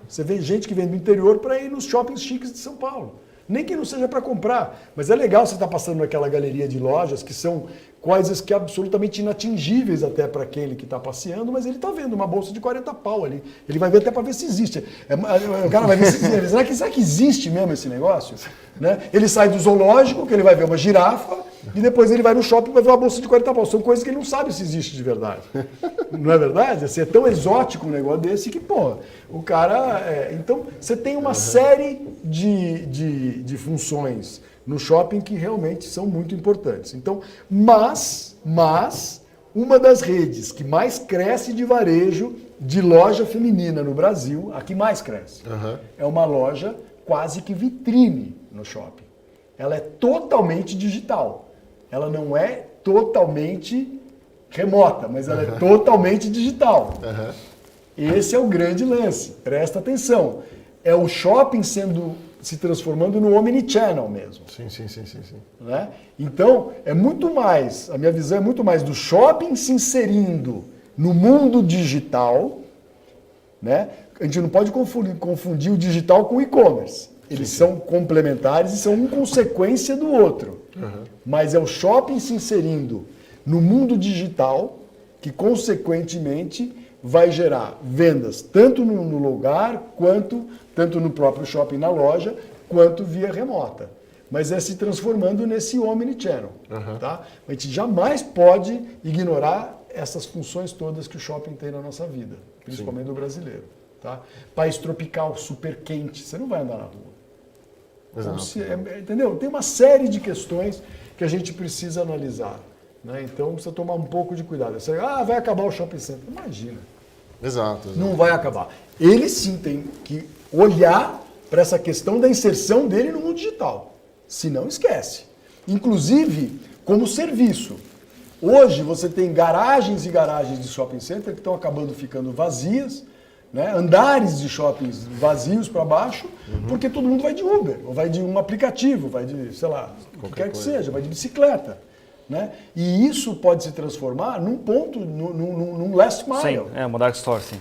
Você vê gente que vem do interior para ir nos shoppings chiques de São Paulo. Nem que não seja para comprar, mas é legal você estar passando naquela galeria de lojas que são coisas que absolutamente inatingíveis até para aquele que está passeando, mas ele está vendo uma bolsa de 40 pau ali. Ele vai ver até para ver se existe. O cara vai ver se existe. Será que existe mesmo esse negócio? Né? Ele sai do zoológico, que ele vai ver uma girafa, e depois ele vai no shopping e vai ver uma bolsa de 40 pau. São coisas que ele não sabe se existe de verdade. Não é verdade? Assim, é tão exótico um negócio desse que, pô, o cara... Então, você tem uma série de funções no shopping que realmente são muito importantes. Então, mas uma das redes que mais cresce de varejo de loja feminina no Brasil, a que mais cresce, é uma loja quase que vitrine no shopping. Ela é totalmente digital. Ela não é totalmente remota, mas ela é totalmente digital. Esse é o grande lance. Presta atenção. É o shopping sendo se transformando no omnichannel mesmo. Sim. Né? Então, é muito mais, a minha visão é muito mais do shopping se inserindo no mundo digital, né? A gente não pode confundir o digital com o e-commerce. Eles são complementares e são uma consequência do outro. Mas é o shopping se inserindo no mundo digital que, consequentemente, vai gerar vendas tanto no lugar, quanto tanto no próprio shopping na loja, quanto via remota. Mas é se transformando nesse omnichannel. Tá? A gente jamais pode ignorar essas funções todas que o shopping tem na nossa vida, principalmente do brasileiro. Tá? País tropical, super quente, você não vai andar na rua. Entendeu? Tem uma série de questões que a gente precisa analisar. Né? Então precisa tomar um pouco de cuidado. Você, vai acabar o shopping center. Imagina. Exato. Não vai acabar. Ele sim tem que olhar para essa questão da inserção dele no mundo digital. Se não, esquece. Inclusive, como serviço. Hoje você tem garagens e garagens de shopping center que estão acabando ficando vazias, né? Andares de shoppings vazios para baixo, porque todo mundo vai de Uber, ou vai de um aplicativo, vai de, sei lá, o que quer que seja, vai de bicicleta. Né? E isso pode se transformar num ponto, num last mile. Sim, uma dark store, sim.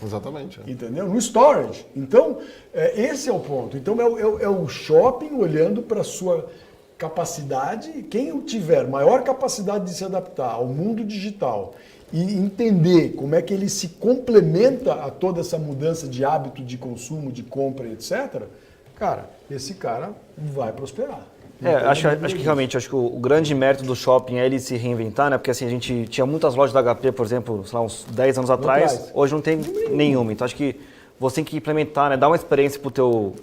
Exatamente. Entendeu? No storage. Então, esse é o ponto. Então, é o shopping olhando para a sua capacidade, quem tiver maior capacidade de se adaptar ao mundo digital e entender como é que ele se complementa a toda essa mudança de hábito de consumo, de compra, etc., cara, esse cara vai prosperar. Acho que realmente o grande mérito do shopping é ele se reinventar, né? Porque assim, a gente tinha muitas lojas da HP, por exemplo, sei lá, uns 10 anos atrás, hoje não tem nenhuma. Então acho que você tem que implementar, né? Dar uma experiência pro teu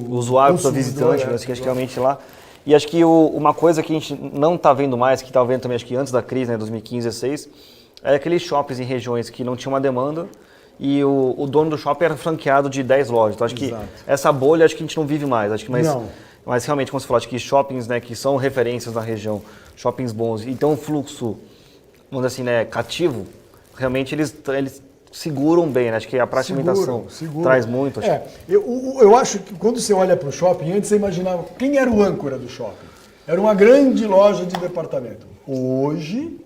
usuário, pro teu visitante, né? Acho que realmente lá. E acho que uma coisa que a gente não está vendo mais, que estava vendo também acho que antes da crise, né, 2015, 2016, é aqueles shoppings em regiões que não tinham uma demanda e o dono do shopping era franqueado de 10 lojas. Então acho que essa bolha acho que a gente não vive mais. Acho que mas realmente, como você falou, acho que shoppings, né, que são referências na região, shoppings bons, e tem um fluxo, vamos dizer assim, né, cativo, realmente eles seguram bem, né? Acho que a prática de alimentação traz muito. Eu acho que quando você olha para o shopping, antes você imaginava quem era o âncora do shopping. Era uma grande loja de departamento. Hoje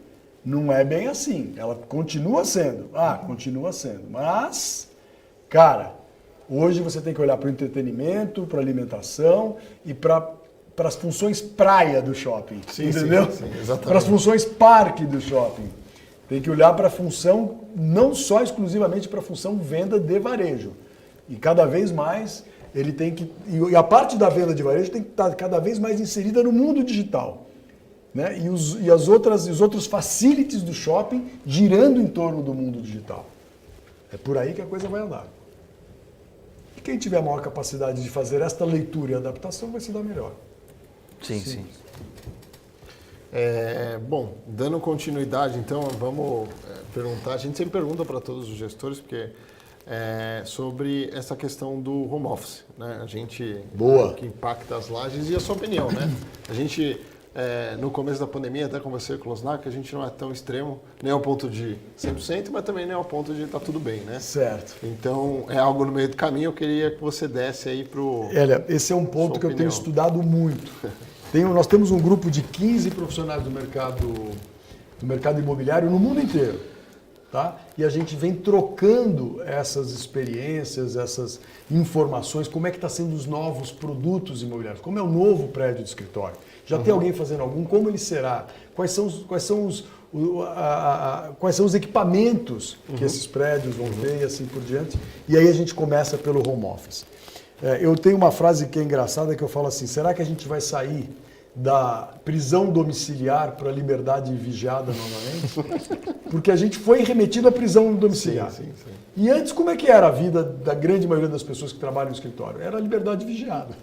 não é bem assim. Ela continua sendo. Continua sendo. Mas, cara, hoje você tem que olhar para o entretenimento, para a alimentação e para as funções praia do shopping. Entendeu? Sim, exatamente. Para as funções parque do shopping. Tem que olhar para a função, não só exclusivamente para a função venda de varejo. E cada vez mais ele tem que. E a parte da venda de varejo tem que estar cada vez mais inserida no mundo digital. Né? E os outros facilities do shopping girando em torno do mundo digital. É por aí que a coisa vai andar. E quem tiver a maior capacidade de fazer esta leitura e adaptação vai se dar melhor. Sim. Bom, dando continuidade, então, vamos perguntar. A gente sempre pergunta para todos os gestores, porque sobre essa questão do home office, né? A gente que impacta as lajes e a sua opinião, né? A gente no começo da pandemia, até conversei com o Losnak, que a gente não é tão extremo, nem ao ponto de 100%, mas também nem ao ponto de estar tudo bem, né? Certo. Então, é algo no meio do caminho. Eu queria que você desse aí para o... Esse é um ponto que eu tenho estudado muito. Nós temos um grupo de 15 profissionais do mercado imobiliário no mundo inteiro. Tá? E a gente vem trocando essas experiências, essas informações, como é que está sendo os novos produtos imobiliários, como é o novo prédio de escritório. Já tem alguém fazendo algum? Como ele será? Quais são os equipamentos que esses prédios vão ter e assim por diante. E aí a gente começa pelo home office. Eu tenho uma frase que é engraçada que eu falo assim, será que a gente vai sair da prisão domiciliar para a liberdade vigiada novamente? Porque a gente foi remetido à prisão domiciliar. Sim. E antes, como é que era a vida da grande maioria das pessoas que trabalham no escritório? Era a liberdade vigiada.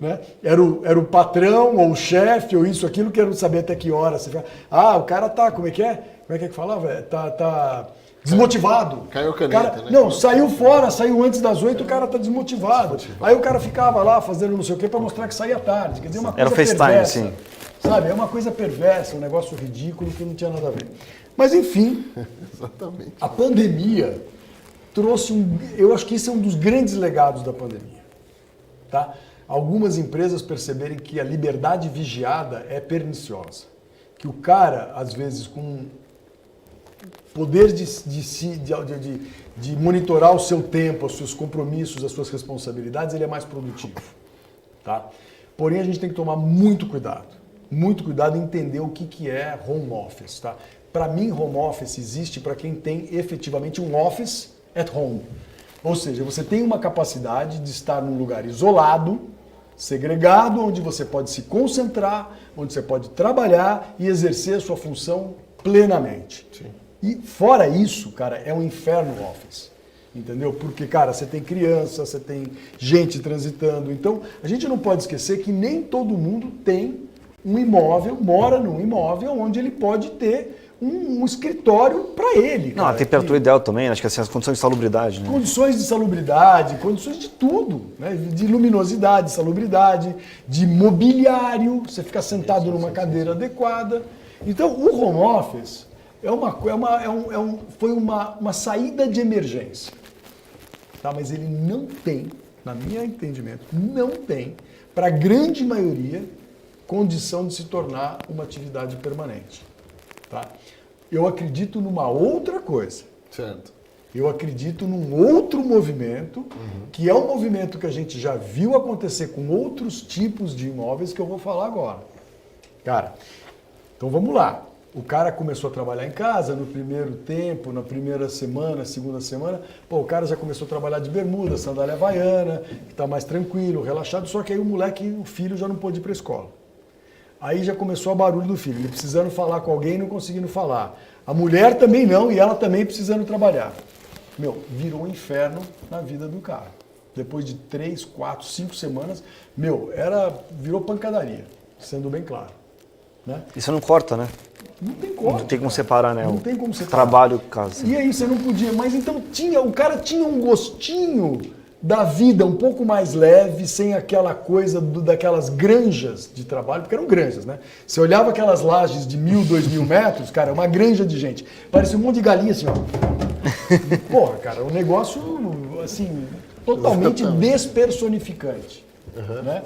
Né? Era o patrão, ou o chefe, ou isso, aquilo, querendo saber até que hora. Você fala, o cara tá, como é que falava? Tá desmotivado. Caiu a caneta, cara, né? Não, saiu fora, saiu antes das 8, o cara tá desmotivado. Aí o cara ficava lá fazendo não sei o quê para mostrar que saía tarde. Quer dizer, uma coisa perversa. Sim. Sabe, é uma coisa perversa, um negócio ridículo que não tinha nada a ver. Mas enfim, Exatamente. A pandemia trouxe eu acho que esse é um dos grandes legados da pandemia. tá? Algumas empresas perceberem que a liberdade vigiada é perniciosa. Que o cara, às vezes, com poder de monitorar o seu tempo, os seus compromissos, as suas responsabilidades, ele é mais produtivo. Tá? Porém, a gente tem que tomar muito cuidado em entender o que é home office. Tá? Para mim, home office existe para quem tem efetivamente um office at home. Ou seja, você tem uma capacidade de estar num lugar isolado, segregado, onde você pode se concentrar, onde você pode trabalhar e exercer a sua função plenamente. Sim. E fora isso, cara, é um inferno o office. Entendeu? Porque, cara, você tem criança, você tem gente transitando. Então, a gente não pode esquecer que nem todo mundo tem um imóvel, mora num imóvel onde ele pode ter um escritório para ele. Não, cara, a temperatura ideal também, acho que assim, as condições de salubridade. Né? Condições de salubridade, condições de tudo, né? De luminosidade, salubridade, de mobiliário, você ficar sentado numa cadeira adequada. Então, o home office foi uma saída de emergência. Tá? Mas ele não tem, na minha entendimento, não tem, para a grande maioria, condição de se tornar uma atividade permanente. Tá? Eu acredito numa outra coisa. Certo. Eu acredito num outro movimento, que é um movimento que a gente já viu acontecer com outros tipos de imóveis que eu vou falar agora. Cara, então vamos lá. O cara começou a trabalhar em casa no primeiro tempo, na primeira semana, segunda semana. Pô, o cara já começou a trabalhar de bermuda, sandália havaiana, que está mais tranquilo, relaxado. Só que aí o filho já não pôde ir para a escola. Aí já começou o barulho do filho, ele precisando falar com alguém e não conseguindo falar. A mulher também não, e ela também precisando trabalhar. Virou um inferno na vida do cara. Depois de 3, 4, 5 semanas, virou pancadaria, sendo bem claro. Né? E você não corta, né? Não tem como. Não tem como separar, né? Não tem como separar. Trabalho, casa. E aí você não podia. Mas então o cara tinha um gostinho da vida um pouco mais leve, sem aquela coisa daquelas granjas de trabalho, porque eram granjas, né? Você olhava aquelas lajes de 1.000, 2.000 metros, cara, uma granja de gente. Parecia um monte de galinha assim, ó. Porra, cara, um negócio, assim, totalmente despersonificante. Né?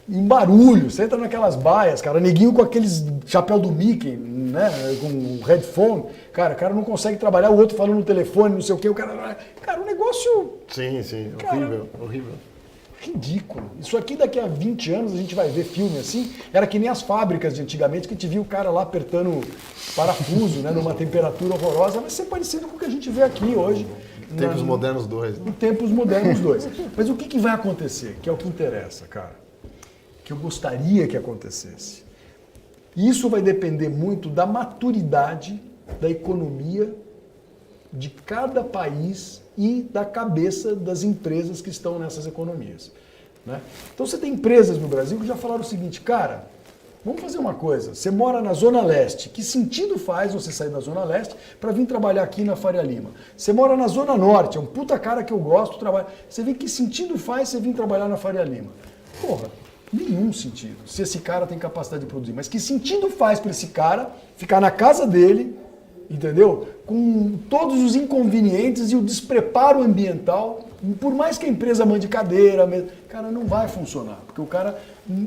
Em barulho, você entra naquelas baias, cara, neguinho com aqueles chapéu do Mickey, né, com headphone, cara, o cara não consegue trabalhar, o outro falando no telefone, não sei o quê, o cara, um negócio... Sim, cara, horrível. Ridículo. Isso aqui daqui a 20 anos a gente vai ver filme assim, era que nem as fábricas de antigamente, que te via o cara lá apertando parafuso, né, numa temperatura horrorosa, vai ser parecido com o que a gente vê aqui hoje. Tempos modernos 2. Né? Em tempos modernos 2. Mas o que vai acontecer? Que é o que interessa, cara. Que eu gostaria que acontecesse. Isso vai depender muito da maturidade da economia de cada país e da cabeça das empresas que estão nessas economias. Né? Então você tem empresas no Brasil que já falaram o seguinte, cara, vamos fazer uma coisa, você mora na Zona Leste, que sentido faz você sair da Zona Leste para vir trabalhar aqui na Faria Lima? Você mora na Zona Norte, é um puta cara que eu gosto, trabalho. Você vê que sentido faz você vir trabalhar na Faria Lima? Porra, nenhum sentido, se esse cara tem capacidade de produzir. Mas que sentido faz para esse cara ficar na casa dele, entendeu? Com todos os inconvenientes e o despreparo ambiental, por mais que a empresa mande cadeira, cara, não vai funcionar, porque o cara,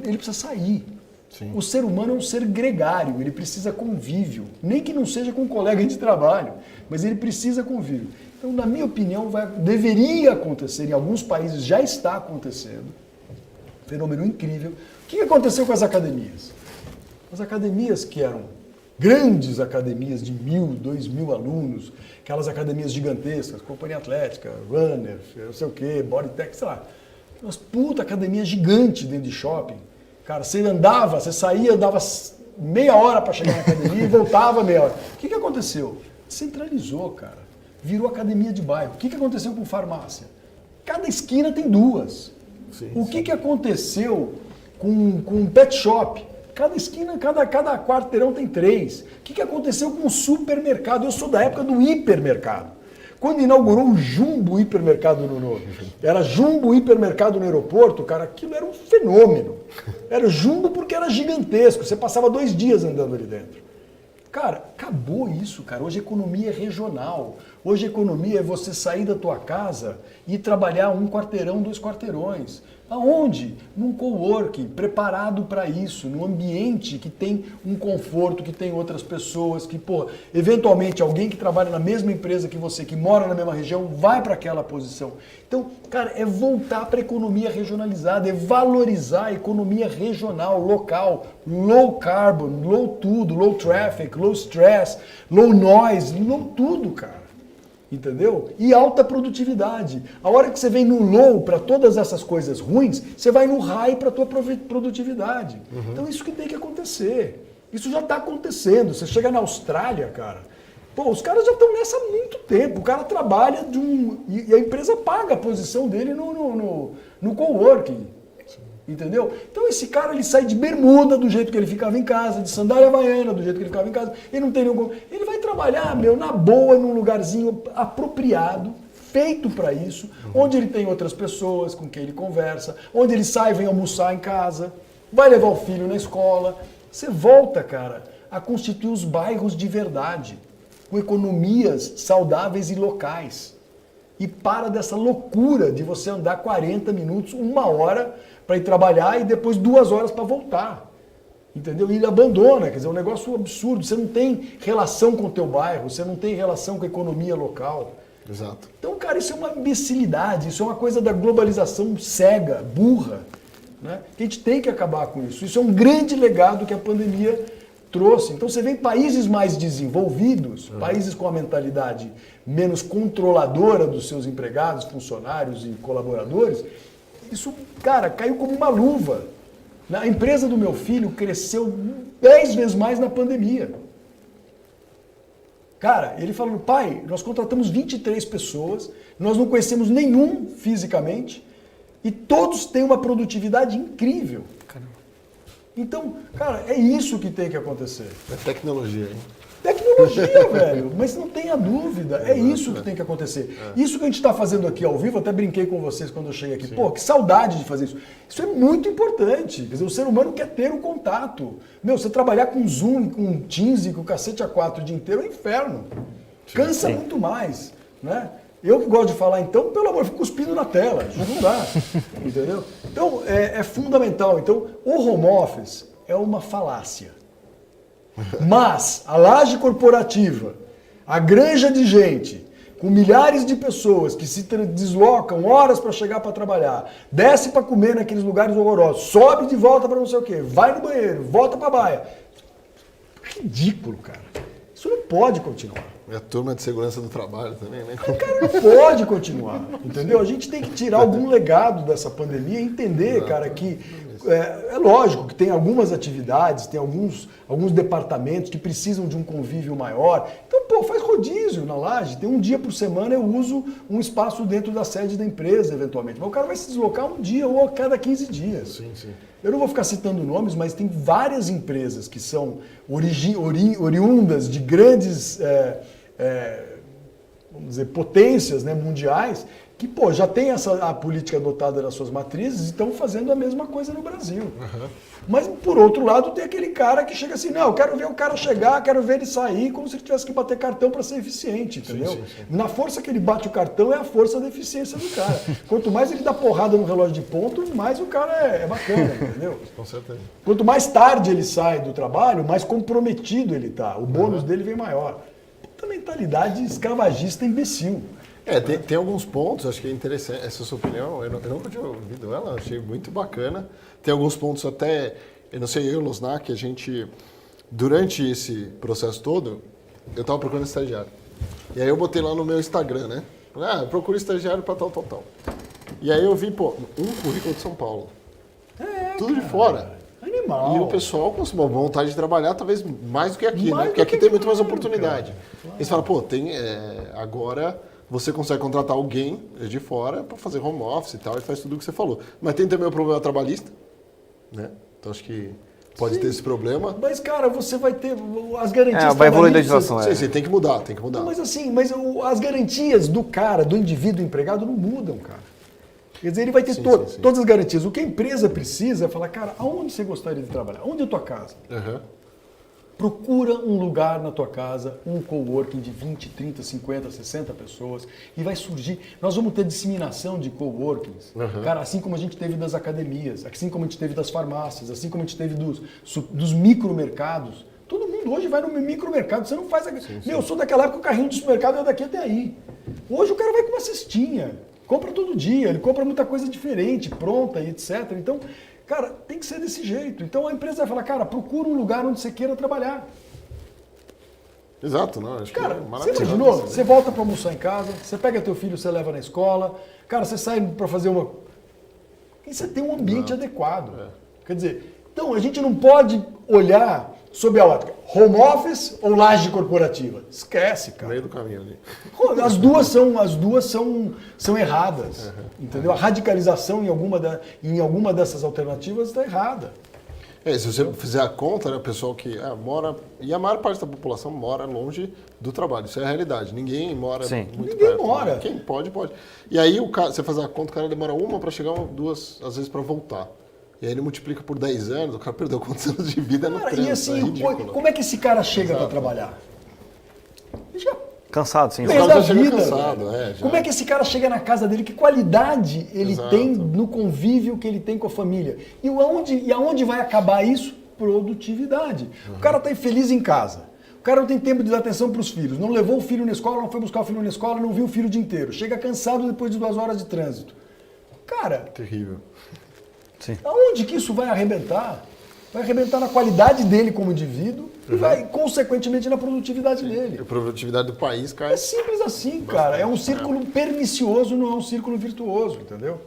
ele precisa sair. Sim. O ser humano é um ser gregário, ele precisa convívio, nem que não seja com um colega de trabalho, mas ele precisa convívio. Então, na minha opinião, deveria acontecer, em alguns países já está acontecendo, fenômeno incrível. O que aconteceu com as academias? As academias que eram grandes academias de 1.000, 2.000 alunos, aquelas academias gigantescas, Companhia Atlética, Runner, não sei o quê, Bodytech, sei lá. Umas puta academia gigante dentro de shopping. Cara, você andava, você saía, dava meia hora para chegar na academia e voltava meia hora. O que aconteceu? Centralizou, cara. Virou academia de bairro. O que aconteceu com farmácia? Cada esquina tem duas. Sim, o que aconteceu com pet shop? Cada esquina, cada quarteirão tem 3. O que aconteceu com o supermercado? Eu sou da época do hipermercado. Quando inaugurou o Jumbo Hipermercado era Jumbo Hipermercado no aeroporto, cara, aquilo era um fenômeno. Era Jumbo porque era gigantesco. Você passava 2 dias andando ali dentro. Cara, acabou isso, cara. Hoje a economia é regional. Hoje a economia é você sair da tua casa e trabalhar 1 quarteirão, 2 quarteirões. Aonde? Num coworking, preparado para isso, num ambiente que tem um conforto, que tem outras pessoas, que, pô, eventualmente alguém que trabalha na mesma empresa que você, que mora na mesma região, vai para aquela posição. Então, cara, é voltar para a economia regionalizada, é valorizar a economia regional, local, low carbon, low tudo, low traffic, low stress, low noise, low tudo, cara. Entendeu? E alta produtividade. A hora que você vem no low para todas essas coisas ruins, você vai no high para a tua produtividade. Então isso que tem que acontecer. Isso já está acontecendo. Você chega na Austrália, cara, pô, os caras já estão nessa há muito tempo. O cara trabalha e a empresa paga a posição dele no coworking. Entendeu? Então esse cara, ele sai de bermuda do jeito que ele ficava em casa, de sandália havaiana do jeito que ele ficava em casa, ele não tem nenhum... Ele vai trabalhar, na boa, num lugarzinho apropriado, feito para isso, onde ele tem outras pessoas com quem ele conversa, onde ele sai e vem almoçar em casa, vai levar o filho na escola. Você volta, cara, a constituir os bairros de verdade, com economias saudáveis e locais. E para dessa loucura de você andar 40 minutos, 1 hora para ir trabalhar e depois 2 horas para voltar. Entendeu? E ele abandona, quer dizer, é um negócio absurdo. Você não tem relação com o teu bairro, você não tem relação com a economia local. Exato. Então, cara, isso é uma imbecilidade, isso é uma coisa da globalização cega, burra, né? Que a gente tem que acabar com isso. Isso é um grande legado que a pandemia trouxe. Então você vê em países mais desenvolvidos, países com a mentalidade menos controladora dos seus empregados, funcionários e colaboradores, isso, cara, caiu como uma luva. A empresa do meu filho cresceu 10 vezes mais na pandemia. Cara, ele falou, pai, nós contratamos 23 pessoas, nós não conhecemos nenhum fisicamente e todos têm uma produtividade incrível. Então, cara, é isso que tem que acontecer. É tecnologia, hein? Tecnologia, velho, mas não tenha dúvida, é isso que tem que acontecer. Isso que a gente está fazendo aqui ao vivo, até brinquei com vocês quando eu cheguei aqui, pô, que saudade de fazer isso. Isso é muito importante, quer dizer, o ser humano quer ter um contato. Meu, você trabalhar com Zoom, com Teams e com o cacete A4 o dia inteiro é um inferno. Cansa muito mais, né? Eu que gosto de falar, então, pelo amor, eu fico cuspindo na tela, isso não dá, entendeu? Então, é fundamental. Então, o home office é uma falácia. Mas a laje corporativa, a granja de gente, com milhares de pessoas que se deslocam horas para chegar para trabalhar, desce para comer naqueles lugares horrorosos, sobe de volta para não sei o quê, vai no banheiro, volta para a baia. Ridículo, cara. Isso não pode continuar. E a turma de segurança do trabalho também, né? Cara, não pode continuar, entendeu? A gente tem que tirar algum legado dessa pandemia e entender, cara, que é lógico que tem algumas atividades, tem alguns departamentos que precisam de um convívio maior. Então, pô, faz rodízio na laje. Tem um dia por semana eu uso um espaço dentro da sede da empresa, eventualmente. Mas o cara vai se deslocar um dia ou a cada 15 dias. Sim, sim. Eu não vou ficar citando nomes, mas tem várias empresas que são oriundas de grandes vamos dizer, potências, né, mundiais, que pô, já tem a política adotada nas suas matrizes e estão fazendo a mesma coisa no Brasil. Mas, por outro lado, tem aquele cara que chega assim, não, eu quero ver o cara chegar, quero ver ele sair, como se ele tivesse que bater cartão para ser eficiente, entendeu? Sim. Na força que ele bate o cartão é a força da eficiência do cara. Quanto mais ele dá porrada no relógio de ponto, mais o cara é bacana, entendeu? Com certeza. Quanto mais tarde ele sai do trabalho, mais comprometido ele tá. O bônus dele vem maior. Puta mentalidade escravagista imbecil. Tem alguns pontos, acho que é interessante, essa sua opinião, eu nunca tinha ouvido ela, achei muito bacana. Tem alguns pontos até, eu não sei, eu e o Losnak, a gente, durante esse processo todo, eu estava procurando estagiário. E aí eu botei lá no meu Instagram, né? Eu procuro estagiário para tal. E aí eu vi, pô, um currículo de São Paulo. Tudo de fora. Animal. E o pessoal com uma vontade de trabalhar, talvez mais do que aqui, né? Porque aqui tem muito mais oportunidade. Claro. Eles falam, pô, agora você consegue contratar alguém de fora para fazer home office e tal, e faz tudo o que você falou. Mas tem também o problema trabalhista, né? Então acho que pode ter esse problema. Mas, cara, você vai ter as garantias... vai evoluir a legislação. Sim, tem que mudar. Não, mas assim, as garantias do cara, do indivíduo empregado não mudam, cara. Quer dizer, ele vai ter todas as garantias. O que a empresa precisa é falar, cara, aonde você gostaria de trabalhar? Onde é a tua casa? Procura um lugar na tua casa, um coworking de 20, 30, 50, 60 pessoas e vai surgir. Nós vamos ter disseminação de coworkings, cara, assim como a gente teve das academias, assim como a gente teve das farmácias, assim como a gente teve dos micromercados. Todo mundo hoje vai no micromercado, você não faz... Eu sou daquela época, o carrinho de supermercado é daqui até aí. Hoje o cara vai com uma cestinha, compra todo dia, ele compra muita coisa diferente, pronta e etc. Então, cara, tem que ser desse jeito. Então a empresa vai falar, cara, procura um lugar onde você queira trabalhar. Exato, não, acho Cara, que é você maravilhoso. imaginou? Você volta para almoçar em casa, você pega teu filho, você leva na escola, cara, você sai para fazer uma... E você tem um ambiente adequado. Quer dizer, então a gente não pode olhar sob a ótica home office ou laje corporativa. Esquece, No cara. meio do caminho ali. As duas são erradas, entendeu? A radicalização em alguma dessas alternativas está errada. Se você fizer a conta, né, o pessoal que mora, e a maior parte da população mora longe do trabalho, isso é a realidade. Ninguém mora Sim. muito Ninguém perto. mora. Quem pode, pode. E aí você faz a conta, o cara demora uma para chegar, duas, às vezes, para voltar. E aí ele multiplica por 10 anos, o cara perdeu quantos anos de vida no Cara, trânsito. e assim, é ridículo. como é que esse cara chega para trabalhar? Ele já Cansado, sim. O fez cara a já chega vida, cansado, velho. já. Como é que esse cara chega na casa dele? Que qualidade ele Exato. tem no convívio que ele tem com a família? E aonde vai acabar isso? Produtividade. O cara está infeliz em casa. O cara não tem tempo de dar atenção para os filhos. Não levou o filho na escola, não foi buscar o filho na escola, não viu o filho o dia inteiro. Chega cansado depois de 2 horas de trânsito. Cara, Terrível. Sim. aonde que isso vai arrebentar? Vai arrebentar na qualidade dele como indivíduo e vai, consequentemente, na produtividade dele. A produtividade do país cai. É simples assim, cara. É um círculo pernicioso, não é um círculo virtuoso, entendeu?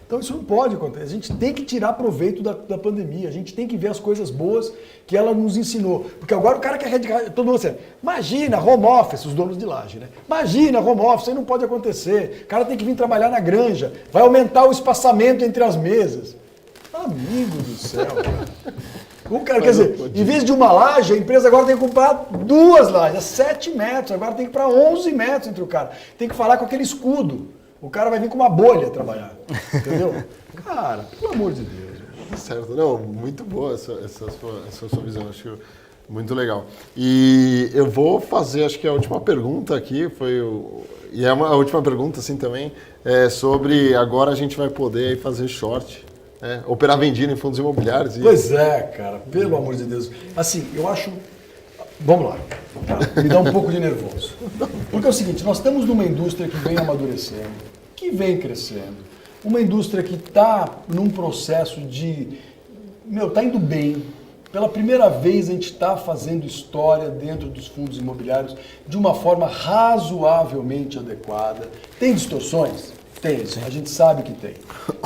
Então isso não pode acontecer. A gente tem que tirar proveito da pandemia. A gente tem que ver as coisas boas que ela nos ensinou. Porque agora o cara quer radical... Todo mundo assim, imagina, home office, os donos de laje, né? Imagina, home office, isso aí não pode acontecer. O cara tem que vir trabalhar na granja. Vai aumentar o espaçamento entre as mesas. Amigo do céu, cara. O cara, quer dizer, em vez de uma laje, a empresa agora tem que comprar 2 lajes, 7 metros, agora tem que ir para 11 metros entre o cara. Tem que falar com aquele escudo. O cara vai vir com uma bolha trabalhar, entendeu? Cara, pelo amor de Deus. Certo, não, muito boa essa sua visão, acho muito legal. E eu vou fazer, acho que a última pergunta aqui e é a última pergunta assim também, sobre agora a gente vai poder aí fazer short, operar vendido em fundos imobiliários. Pois é, cara, pelo amor de Deus. Assim, eu acho... Vamos lá, tá? Me dá um pouco de nervoso. Porque é o seguinte, nós estamos numa indústria que vem amadurecendo, que vem crescendo, uma indústria que está num processo de... está indo bem. Pela primeira vez a gente está fazendo história dentro dos fundos imobiliários de uma forma razoavelmente adequada. Tem distorções? Tem, a gente sabe que tem.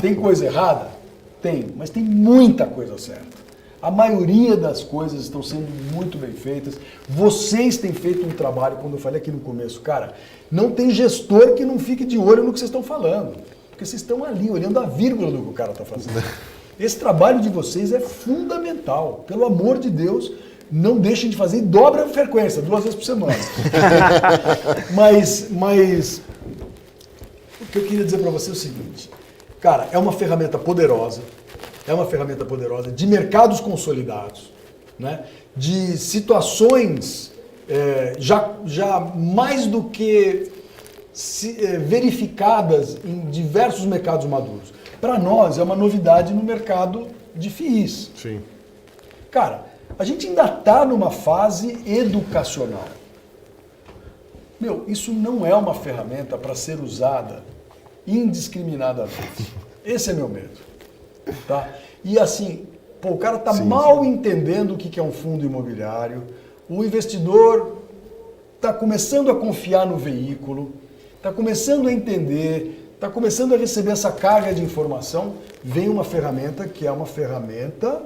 Tem coisa errada? Tem, mas tem muita coisa certa. A maioria das coisas estão sendo muito bem feitas. Vocês têm feito um trabalho, como eu falei aqui no começo, cara, não tem gestor que não fique de olho no que vocês estão falando. Porque vocês estão ali, olhando a vírgula do que o cara está fazendo. Esse trabalho de vocês é fundamental. Pelo amor de Deus, não deixem de fazer e dobra a frequência, 2 vezes por semana. Mas o que eu queria dizer para você é o seguinte. Cara, é uma ferramenta poderosa. É uma ferramenta poderosa de mercados consolidados, né? De situações já mais do que verificadas em diversos mercados maduros. Para nós é uma novidade no mercado de FIIs. Sim. Cara, a gente ainda está numa fase educacional. Isso não é uma ferramenta para ser usada indiscriminadamente. Esse é meu medo. Tá? E assim, o cara está mal entendendo o que é um fundo imobiliário, o investidor está começando a confiar no veículo, está começando a entender, está começando a receber essa carga de informação, vem uma ferramenta que é uma ferramenta,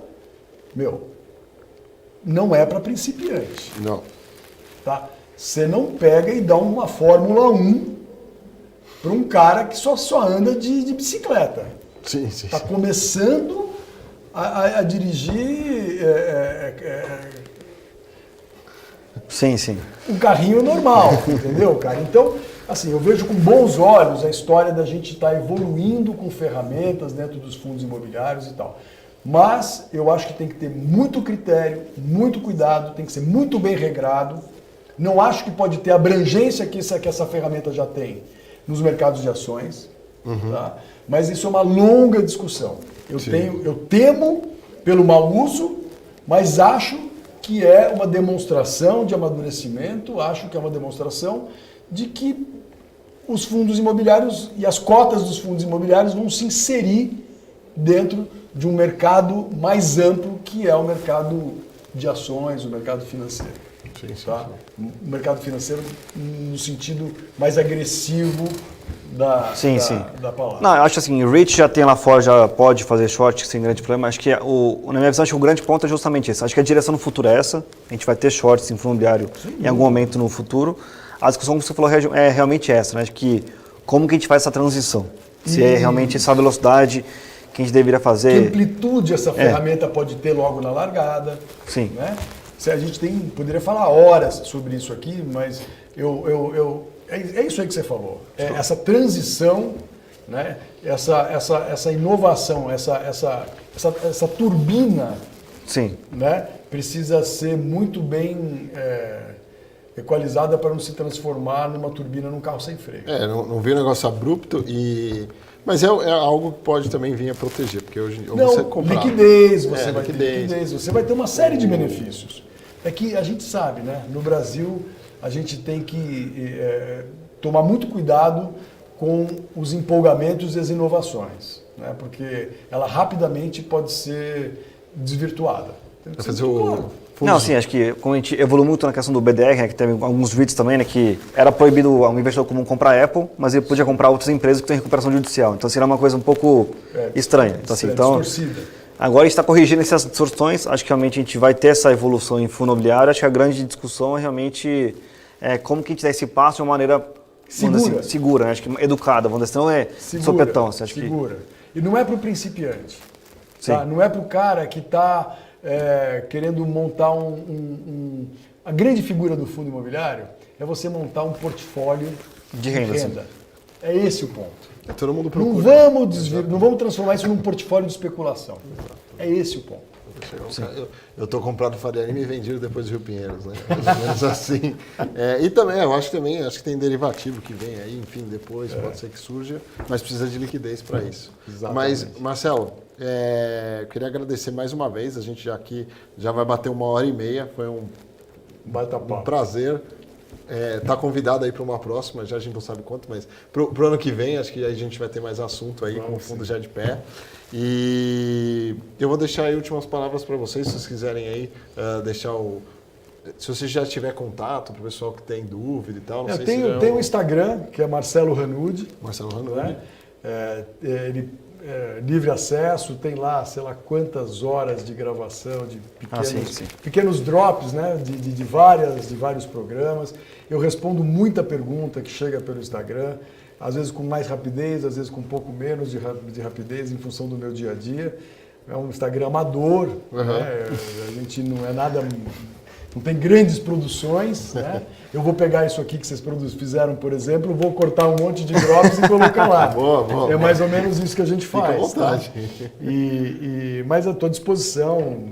não é para principiante. Não. Tá? Você não pega e dá uma Fórmula 1 para um cara que só anda de bicicleta. Sim. Está começando a dirigir Sim. um carrinho normal, entendeu, cara? Então, assim, eu vejo com bons olhos a história da gente estar evoluindo com ferramentas dentro dos fundos imobiliários e tal. Mas eu acho que tem que ter muito critério, muito cuidado, tem que ser muito bem regrado. Não acho que pode ter a abrangência que essa ferramenta já tem nos mercados de ações. Tá? Mas isso é uma longa discussão. Eu temo pelo mau uso, mas acho que é uma demonstração de amadurecimento, acho que é uma demonstração de que os fundos imobiliários e as cotas dos fundos imobiliários vão se inserir dentro de um mercado mais amplo, que é o mercado de ações, o mercado financeiro. Tá? O mercado financeiro no sentido mais agressivo da palavra. Não, eu acho assim, o REIT já tem lá fora, já pode fazer short sem grande problema. Acho que na minha visão, acho que o grande ponto é justamente esse. Acho que a direção no futuro é essa. A gente vai ter shorts em fundo imobiliário em algum momento no futuro. A discussão, como você falou, é realmente essa, né? Acho que como que a gente faz essa transição? Se é realmente essa velocidade que a gente deveria fazer. Que amplitude essa ferramenta pode ter logo na largada. Sim. Né? Se a gente poderia falar horas sobre isso aqui, mas é isso aí que você falou. É essa transição, né? essa inovação, essa turbina, Sim. né? Precisa ser muito bem equalizada para não se transformar numa turbina num carro sem freio. Não vir um negócio abrupto Mas é algo que pode também vir a proteger, porque hoje você comprar... Liquidez, você vai ter liquidez, você vai ter uma série de benefícios. É que a gente sabe, né? No Brasil, a gente tem que tomar muito cuidado com os empolgamentos e as inovações, né? Porque ela rapidamente pode ser desvirtuada. Não, sim, acho que como a gente evoluiu muito na questão do BDR, né, que teve alguns REITs também, né, que era proibido um investidor comum comprar a Apple, mas ele podia comprar outras empresas que têm recuperação judicial. Então, seria uma coisa um pouco estranha. Então, distorcida. Agora a gente está corrigindo essas distorções, acho que realmente a gente vai ter essa evolução em fundo imobiliário. Acho que a grande discussão é realmente como que a gente dá esse passo de uma maneira segura, né? Acho que educada, vamos dizer, não é sopetão. Acho segura. E não é para o principiante, tá? Não é para o cara que está querendo montar a grande figura do fundo imobiliário é você montar um portfólio de renda. É esse o ponto. Todo mundo procura. Não vamos transformar isso num portfólio de especulação. É esse o ponto. Eu estou comprado Faria Lima e vendido depois do Rio Pinheiros, né? Mais ou menos assim. E também, acho que tem derivativo que vem aí, enfim, depois pode ser que surja, mas precisa de liquidez para isso. Exatamente. Mas, Marcelo, eu queria agradecer mais uma vez, a gente já vai bater 1h30, foi um prazer. Tá convidado aí para uma próxima, já a gente não sabe quanto, mas pro ano que vem, acho que a gente vai ter mais assunto aí, com o fundo já de pé. E eu vou deixar aí últimas palavras para vocês, se vocês quiserem aí deixar se você já tiver contato para o pessoal que tem dúvida e tal. Tem o Instagram, que é Marcelo Ranucci. Né? Ele livre acesso, tem lá, sei lá quantas horas de gravação, de pequenos drops, né, de vários programas. Eu respondo muita pergunta que chega pelo Instagram, às vezes com mais rapidez, às vezes com um pouco menos de rapidez em função do meu dia a dia. É um Instagram amador, né? A gente não é nada... Não tem grandes produções, né? Eu vou pegar isso aqui que vocês fizeram, por exemplo, vou cortar um monte de drops e colocar lá. Boa. É mais ou menos isso que a gente faz. Fica à vontade. Tá? Mas eu estou à disposição,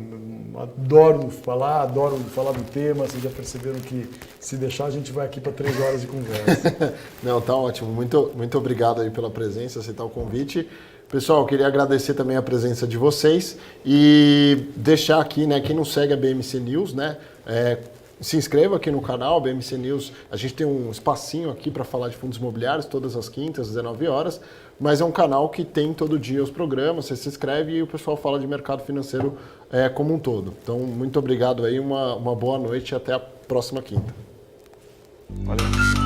adoro falar do tema. Vocês já perceberam que se deixar a gente vai aqui para 3 horas de conversa. Não, tá ótimo. Muito obrigado aí pela presença, aceitar o convite. Pessoal, eu queria agradecer também a presença de vocês e deixar aqui, né, quem não segue a BMC News, né, se inscreva aqui no canal, BMC News. A gente tem um espacinho aqui para falar de fundos imobiliários todas as quintas, às 19 horas, mas é um canal que tem todo dia os programas, você se inscreve e o pessoal fala de mercado financeiro como um todo. Então, muito obrigado aí, uma boa noite e até a próxima quinta. Valeu.